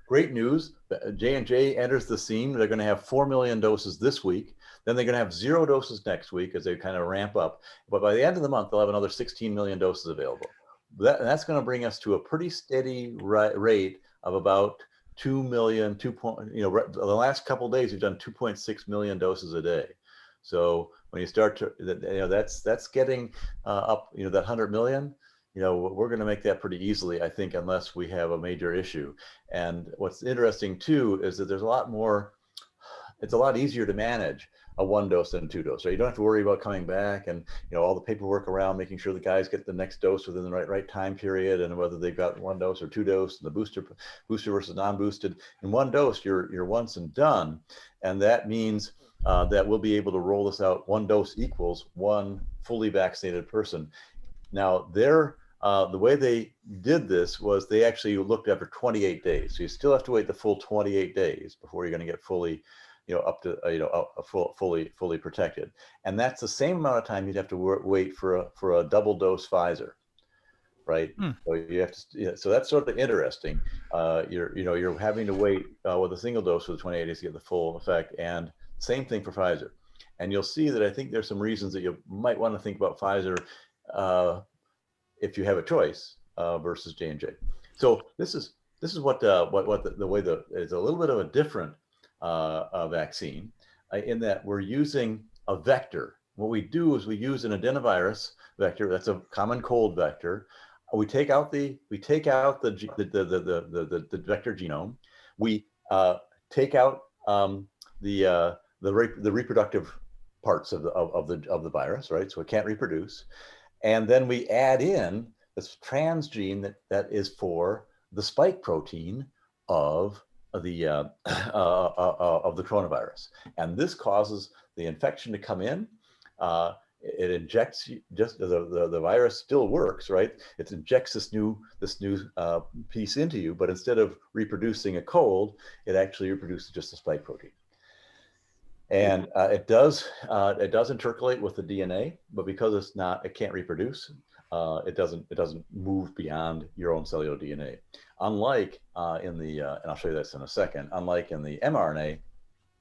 great news. J&J enters the scene. They're going to have 4 million doses this week. Then they're going to have 0 doses next week as they kind of ramp up. But by the end of the month, they'll have another 16 million doses available. That's going to bring us to a pretty steady rate of about 2 million. The last couple of days, we've done 2.6 million doses a day. So when you start to, that's getting up, that 100 million. We're going to make that pretty easily, I think, unless we have a major issue. And what's interesting too is that there's a lot more. It's a lot easier to manage a 1 dose than a 2 dose. So you don't have to worry about coming back and all the paperwork around making sure the guys get the next dose within the right time period, and whether they've got 1 dose or 2 dose, and the booster versus non-boosted. In 1 dose, you're once and done, and that means that we'll be able to roll this out. 1 dose equals 1 fully vaccinated person. Now the way they did this was they actually looked after 28 days. So you still have to wait the full 28 days before you're going to get fully up to fully protected, and that's the same amount of time you'd have to wait for a double dose Pfizer, right? So you have to, so that's sort of interesting. You're having to wait with a single dose for the 28 days to get the full effect, and same thing for Pfizer. And you'll see that I think there's some reasons that you might want to think about Pfizer if you have a choice versus J&J. So this is what the way it's a little bit of a different vaccine in that we're using a vector. What we do is we use an adenovirus vector. That's a common cold vector. We take out the vector genome. We take out the reproductive parts of the virus, right? So it can't reproduce, and then we add in this transgene that is for the spike protein of the coronavirus, and this causes the infection to come in. It injects just the virus still works, right? It injects this new piece into you, but instead of reproducing a cold, it actually reproduces just a spike protein. And it does intercalate with the DNA, but because it can't reproduce, it doesn't move beyond your own cellular DNA. Unlike in the, and I'll show you this in a second, unlike in the mRNA,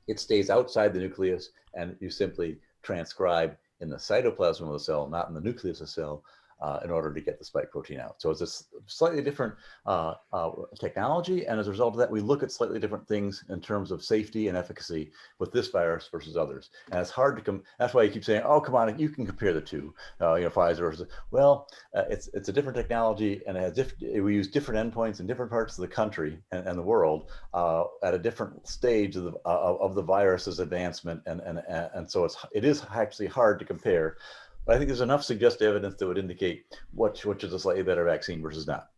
it stays outside the nucleus and you simply transcribe in the cytoplasm of the cell, not in the nucleus of the cell, in order to get the spike protein out. So it's a slightly different technology, and as a result of that, we look at slightly different things in terms of safety and efficacy with this virus versus others. And it's hard to that's why you keep saying, "Oh, come on, you can compare the two." Pfizer versus. Well, it's a different technology, and we use different endpoints in different parts of the country and the world at a different stage of the virus's advancement, and so it is actually hard to compare. But I think there's enough suggestive evidence that would indicate which is a slightly better vaccine versus not.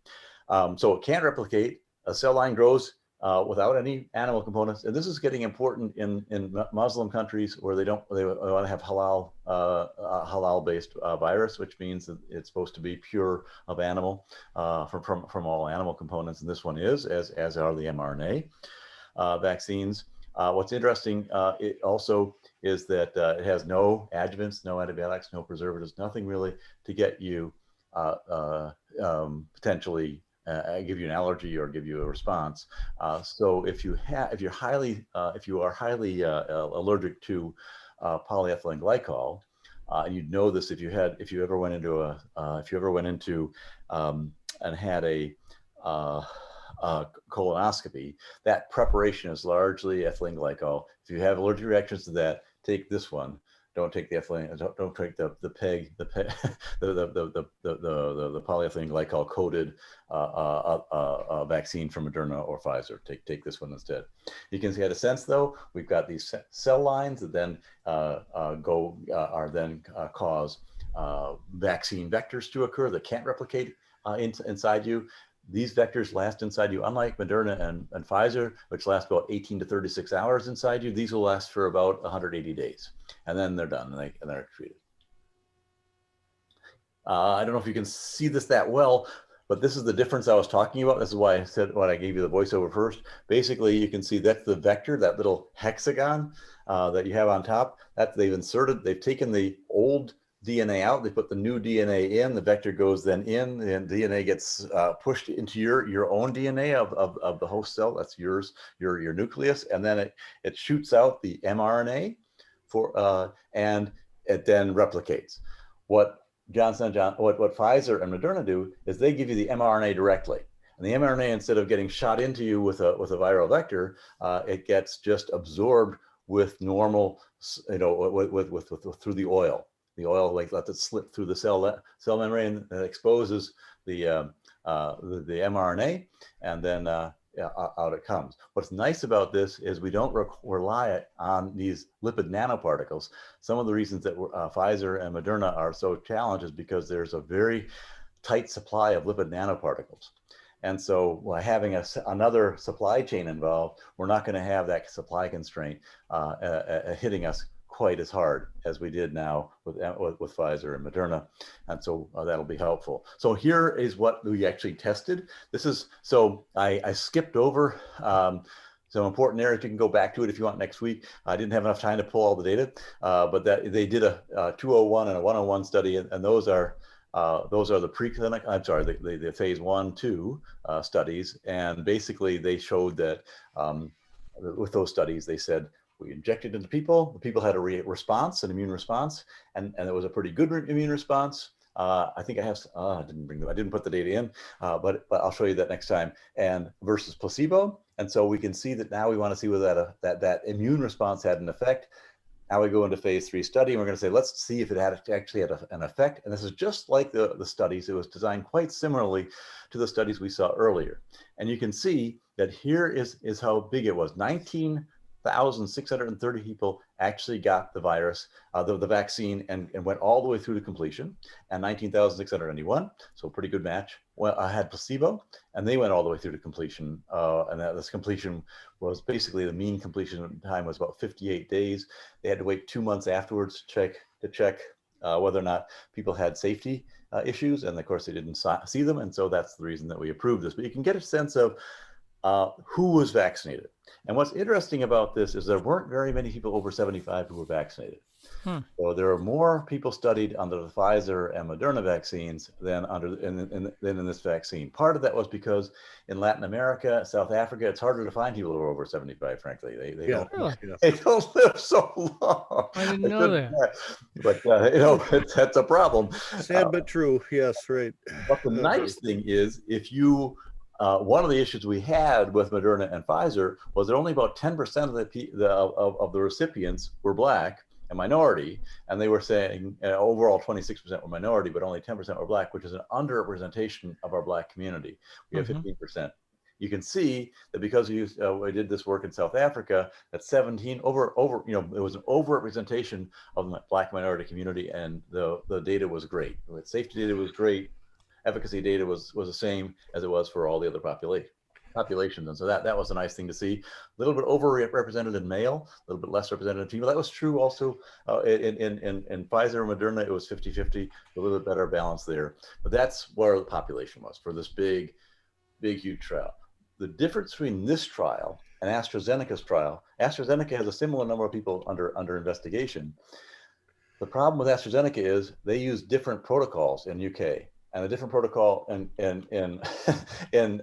So it can't replicate. A cell line grows without any animal components, and this is getting important in Muslim countries where they want to have halal-based virus, which means that it's supposed to be pure of animal from all animal components, and this one is, as are the mRNA vaccines. What's interesting, it also is that it has no adjuvants, no antibiotics, no preservatives, nothing really to get you potentially give you an allergy or give you a response. So if you are highly allergic to polyethylene glycol, and you'd know this if you ever went into and had a colonoscopy, that preparation is largely ethylene glycol. If you have allergic reactions to that, take this one. Don't take the ethylene. Don't take the polyethylene glycol coated vaccine from Moderna or Pfizer. Take this one instead. You can get a sense though. We've got these cell lines that then cause vaccine vectors to occur that can't replicate inside you. These vectors last inside you, unlike Moderna and Pfizer, which last about 18 to 36 hours inside you. These will last for about 180 days, and then they're done and they're treated. I don't know if you can see this that well, but this is the difference I was talking about. This is why I said when I gave you the voiceover first. Basically, you can see that's the vector, that little hexagon that you have on top. That they've taken the old DNA out, they put the new DNA in, the vector goes then in, and DNA gets pushed into your own DNA of the host cell. That's your nucleus, and then it shoots out the mRNA and it then replicates. What Pfizer and Moderna do is they give you the mRNA directly, and the mRNA, instead of getting shot into you with a viral vector, it gets just absorbed with normal, through the oil. The oil lets it slip through the cell membrane that exposes the mRNA, and then out it comes. What's nice about this is we don't rely on these lipid nanoparticles. Some of the reasons that Pfizer and Moderna are so challenged is because there's a very tight supply of lipid nanoparticles. And so by having another supply chain involved, we're not going to have that supply constraint hitting us quite as hard as we did now with Pfizer and Moderna, and so that'll be helpful. So here is what we actually tested. I skipped over some important areas. You can go back to it if you want next week. I didn't have enough time to pull all the data, but that they did a 201 and a 101 study, and those are the preclinical. I'm sorry, the phase 1-2 studies, and basically they showed that with those studies, they said We injected into people. The people had a response, an immune response, and it was a pretty good immune response. I think I have. I didn't put the data in, but I'll show you that next time. And versus placebo, and so we can see that now we want to see whether that immune response had an effect. Now we go into phase 3 study, and we're going to say, let's see if it actually had an effect. And this is just like the studies. It was designed quite similarly to the studies we saw earlier. And you can see that here is how big it was. 19,630 people actually got the virus, the vaccine, and went all the way through to completion. And 19,691, so a pretty good match, had placebo, and they went all the way through to completion. And this completion was basically, the mean completion time was about 58 days. They had to wait 2 months afterwards to check whether or not people had safety issues. And of course, they didn't see them. And so that's the reason that we approved this. But you can get a sense of who was vaccinated. And what's interesting about this is there weren't very many people over 75 who were vaccinated. So there are more people studied under the Pfizer and Moderna vaccines than in this vaccine. Part of that was because in Latin America, South Africa, it's harder to find people who are over 75, frankly. They don't live so long. I didn't know that. But, that's a problem. Sad but true. Yes, right. But the nice thing is, if you one of the issues we had with Moderna and Pfizer was that only about 10% of the recipients were Black and minority, and they were saying overall 26% were minority, but only 10% were Black, which is an underrepresentation of our Black community. We have 15%. You can see that because we did this work in South Africa, that it was an overrepresentation of the Black minority community, and the data was great. The safety data was great. Efficacy data was the same as it was for all the other populations. And so that was a nice thing to see. A little bit overrepresented in male, a little bit less represented in female. That was true also in Pfizer and Moderna. It was 50-50, a little bit better balance there. But that's where the population was for this big, huge trial. The difference between this trial and AstraZeneca's trial, AstraZeneca has a similar number of people under investigation. The problem with AstraZeneca is they use different protocols in UK, and a different protocol in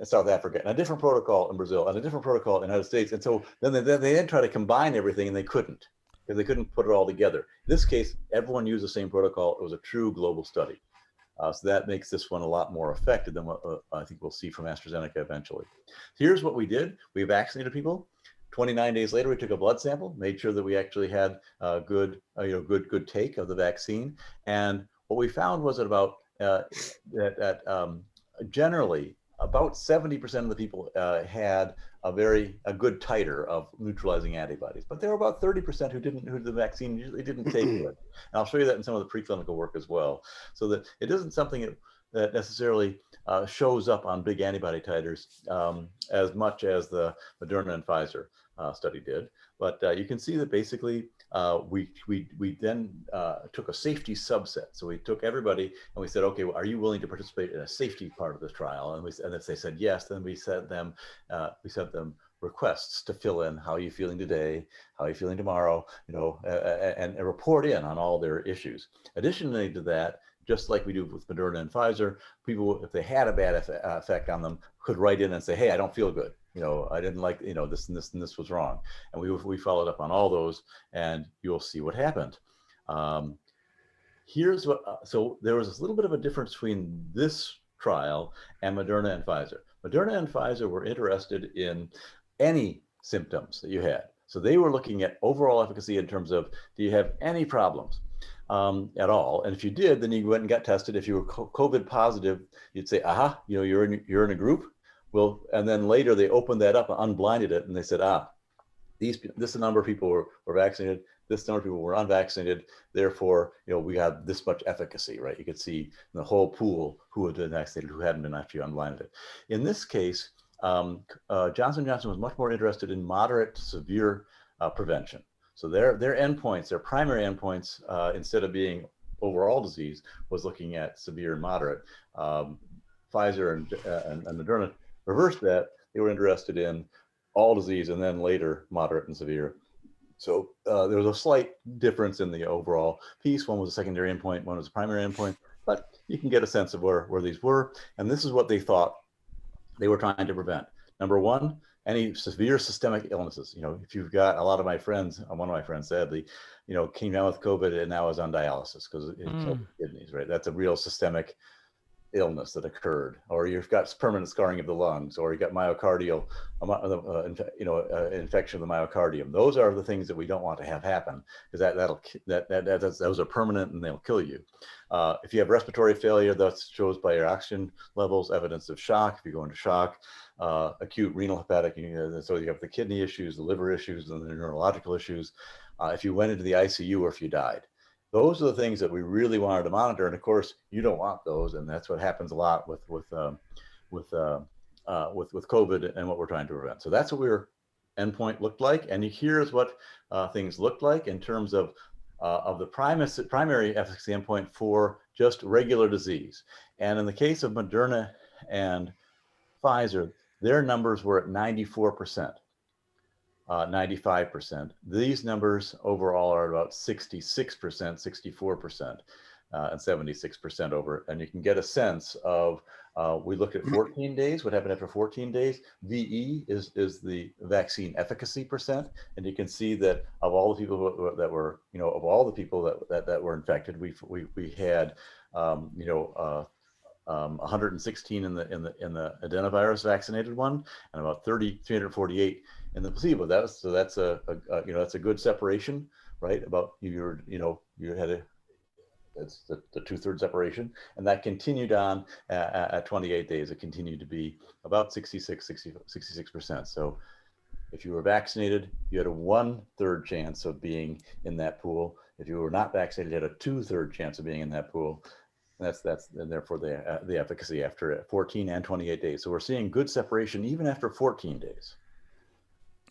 South Africa, and a different protocol in Brazil, and a different protocol in the United States. And so then they try to combine everything, and they couldn't, because they couldn't put it all together. In this case, everyone used the same protocol. It was a true global study. So that makes this one a lot more effective than what I think we'll see from AstraZeneca eventually. Here's what we did. We vaccinated people. 29 days later, we took a blood sample, made sure that we actually had a good take of the vaccine. And what we found was that generally about 70% of the people had a good titer of neutralizing antibodies, but there were about 30% who the vaccine usually didn't take good. And I'll show you that in some of the preclinical work as well. So that it isn't something that necessarily shows up on big antibody titers as much as the Moderna and Pfizer study did. But you can see that basically we then took a safety subset. So we took everybody and we said, okay, well, are you willing to participate in a safety part of this trial? And if they said yes, then we sent them requests to fill in, how are you feeling today? How are you feeling tomorrow? And report in on all their issues. Additionally to that, just like we do with Moderna and Pfizer, people, if they had a bad effect on them, could write in and say, hey, I don't feel good. I didn't like, this and this and this was wrong. And we followed up on all those, and you'll see what happened. Here's what, so there was a little bit of a difference between this trial and Moderna and Pfizer. Moderna and Pfizer were interested in any symptoms that you had. So they were looking at overall efficacy in terms of, do you have any problems at all? And if you did, then you went and got tested. If you were COVID positive, you'd say, aha, you're in a group. Well, and then later they opened that up and unblinded it, and they said, this number of people were vaccinated, this number of people were unvaccinated, therefore, we have this much efficacy, right? You could see in the whole pool who had been vaccinated, who hadn't been actually unblinded. In this case, Johnson & Johnson was much more interested in moderate to severe prevention. So their endpoints, their primary endpoints, instead of being overall disease, was looking at severe and moderate. Pfizer and Moderna reversed that. They were interested in all disease and then later moderate and severe. So there was a slight difference in the overall piece. One was a secondary endpoint, one was a primary endpoint, but you can get a sense of where these were. And this is what they thought they were trying to prevent. Number one, any severe systemic illnesses. You know, if you've got a lot of my friends, one of my friends sadly, you know, came down with COVID and now is on dialysis because it killed his kidneys, right? That's a real systemic illness that occurred. Or you've got permanent scarring of the lungs, or you got myocardial, infection of the myocardium. Those are the things that we don't want to have happen, because those are permanent and they'll kill you. If you have respiratory failure, that shows by your oxygen levels, evidence of shock. If you go into shock, acute renal hepatic, so you have the kidney issues, the liver issues, and the neurological issues. If you went into the ICU, or if you died. Those are the things that we really wanted to monitor, and of course, you don't want those, and that's what happens a lot with COVID and what we're trying to prevent. So that's what our endpoint looked like, and here's what things looked like in terms of the primary efficacy endpoint for just regular disease. And in the case of Moderna and Pfizer, their numbers were at 94%. 95%. These numbers overall are about 66%, 64%, and 76% over. And you can get a sense of, we looked at 14 days, what happened after 14 days. VE is the vaccine efficacy percent. And you can see that of all the people that were, of all the people that were infected, we had, 116 in the adenovirus vaccinated one, and about 348 in the placebo. That's a good separation, right? About you had that's the 2/3 separation, and that continued on at 28 days. It continued to be about 66%. So if you were vaccinated, you had a 1/3 chance of being in that pool. If you were not vaccinated, you had a 2/3 chance of being in that pool. And therefore the efficacy after 14 and 28 days. So we're seeing good separation even after 14 days.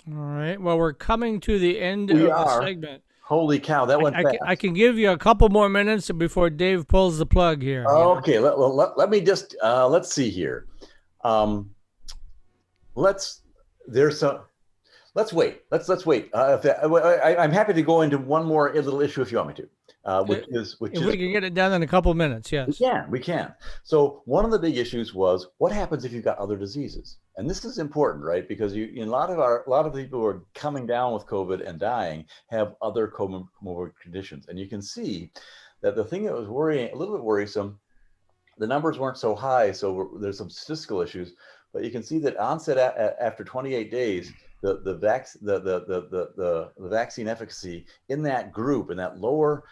All right. Well, we're coming to the end of the segment. Holy cow, that went fast. I can give you a couple more minutes before Dave pulls the plug here. Okay, let me just let's see here. Let's wait. Let's wait. I'm happy to go into one more little issue if you want me to. Which is we can get it done in a couple minutes. Yes, we can. So one of the big issues was what happens if you've got other diseases, and this is important, right? Because a lot of people who are coming down with COVID and dying have other comorbid conditions, and you can see that the thing that was a little bit worrisome, the numbers weren't so high, so there's some statistical issues, but you can see that onset after 28 days. The vaccine efficacy in that group, in that lower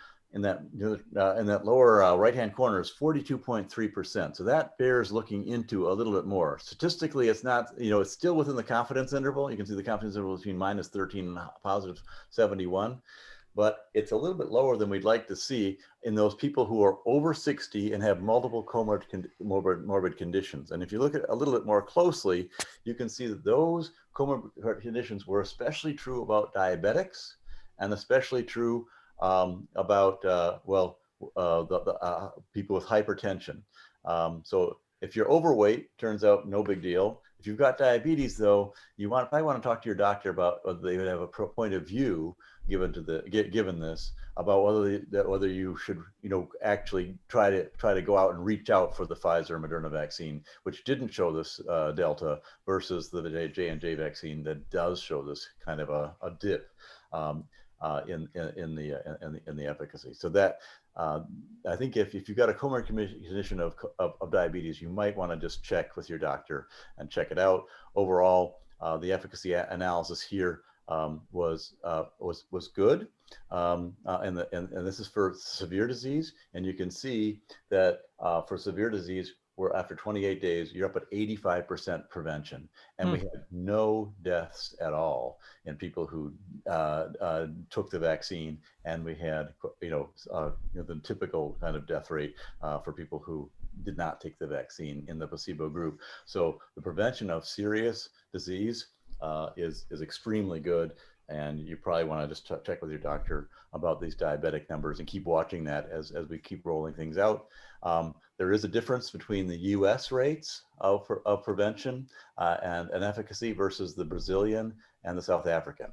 right-hand corner, is 42.3%. So that bears looking into a little bit more. Statistically, it's not, it's still within the confidence interval. You can see the confidence interval between -13 and +71, but it's a little bit lower than we'd like to see in those people who are over 60 and have multiple comorbid conditions. And if you look at a little bit more closely, you can see that those comorbid conditions were especially true about diabetics, and especially true about people with hypertension. So if you're overweight, turns out no big deal. If you've got diabetes, though, you probably want to talk to your doctor about whether they would have a point of view given this about whether you should actually try to go out and reach out for the Pfizer and Moderna vaccine, which didn't show this delta, versus the J&J vaccine that does show this kind of a dip in the efficacy. So that I think if you've got a comorbid condition of diabetes, you might want to just check with your doctor and check it out. Overall, the efficacy analysis here was good, and this is for severe disease, and you can see that for severe disease, we're after 28 days, you're up at 85% prevention, and we had no deaths at all in people who took the vaccine, and we had the typical kind of death rate for people who did not take the vaccine in the placebo group. So the prevention of serious disease is extremely good, and you probably want to just check with your doctor about these diabetic numbers and keep watching that as we keep rolling things out. There is a difference between the U.S. rates of prevention and efficacy versus the Brazilian and the South African.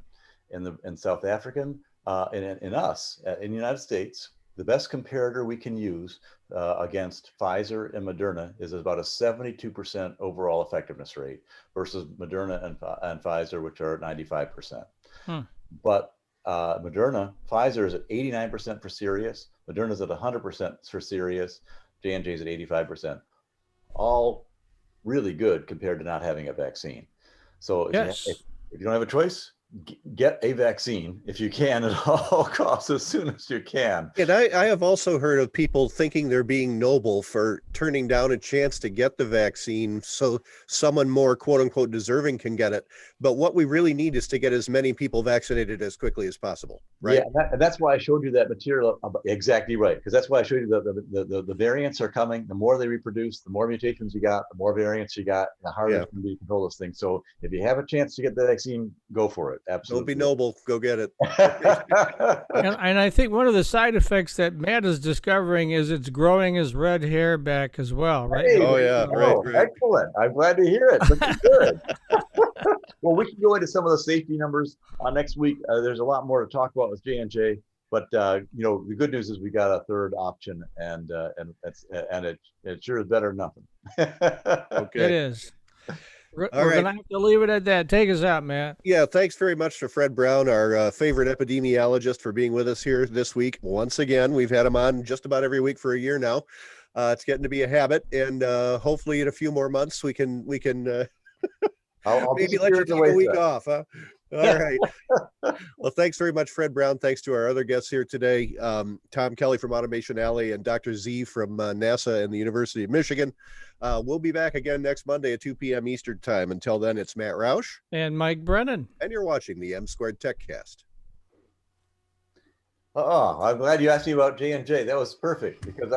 In South African, in the United States, the best comparator we can use against Pfizer and Moderna is about a 72% overall effectiveness rate versus Moderna and Pfizer, which are at 95%. But Pfizer is at 89% for serious, Moderna is at 100% for serious, J&J is at 85%. All really good compared to not having a vaccine. So if you don't have a choice, get a vaccine if you can at all costs as soon as you can. And I have also heard of people thinking they're being noble for turning down a chance to get the vaccine so someone more quote unquote deserving can get it. But what we really need is to get as many people vaccinated as quickly as possible, right? Yeah, and that's why I showed you that material. Exactly right, because that's why I showed you the variants are coming. The more they reproduce, the more mutations you got, the more variants you got, the harder it's going to be to control this thing. So if you have a chance to get the vaccine, go for it. Absolutely. Don't be noble. Go get it. And I think one of the side effects that Matt is discovering is it's growing his red hair back as well, right? Hey, right. Excellent. I'm glad to hear it. Looking good. Well, we can go into some of the safety numbers next week. There's a lot more to talk about with J&J, but the good news is we got a third option, and it sure is better than nothing. Okay. It is. We're going to have to leave it at that. Take us out, Matt. Yeah, thanks very much to Fred Brown, our favorite epidemiologist, for being with us here this week. Once again, we've had him on just about every week for a year now. It's getting to be a habit, and hopefully in a few more months we can I'll maybe let you take a week off, huh? All right. Well, thanks very much, Fred Brown. Thanks to our other guests here today, Tom Kelly from Automation Alley and Dr. Z from NASA and the University of Michigan. We'll be back again next Monday at 2 p.m. Eastern Time. Until then, it's Matt Roush. And Mike Brennan. And you're watching the M2Techcast. Oh, I'm glad you asked me about J&J. That was perfect because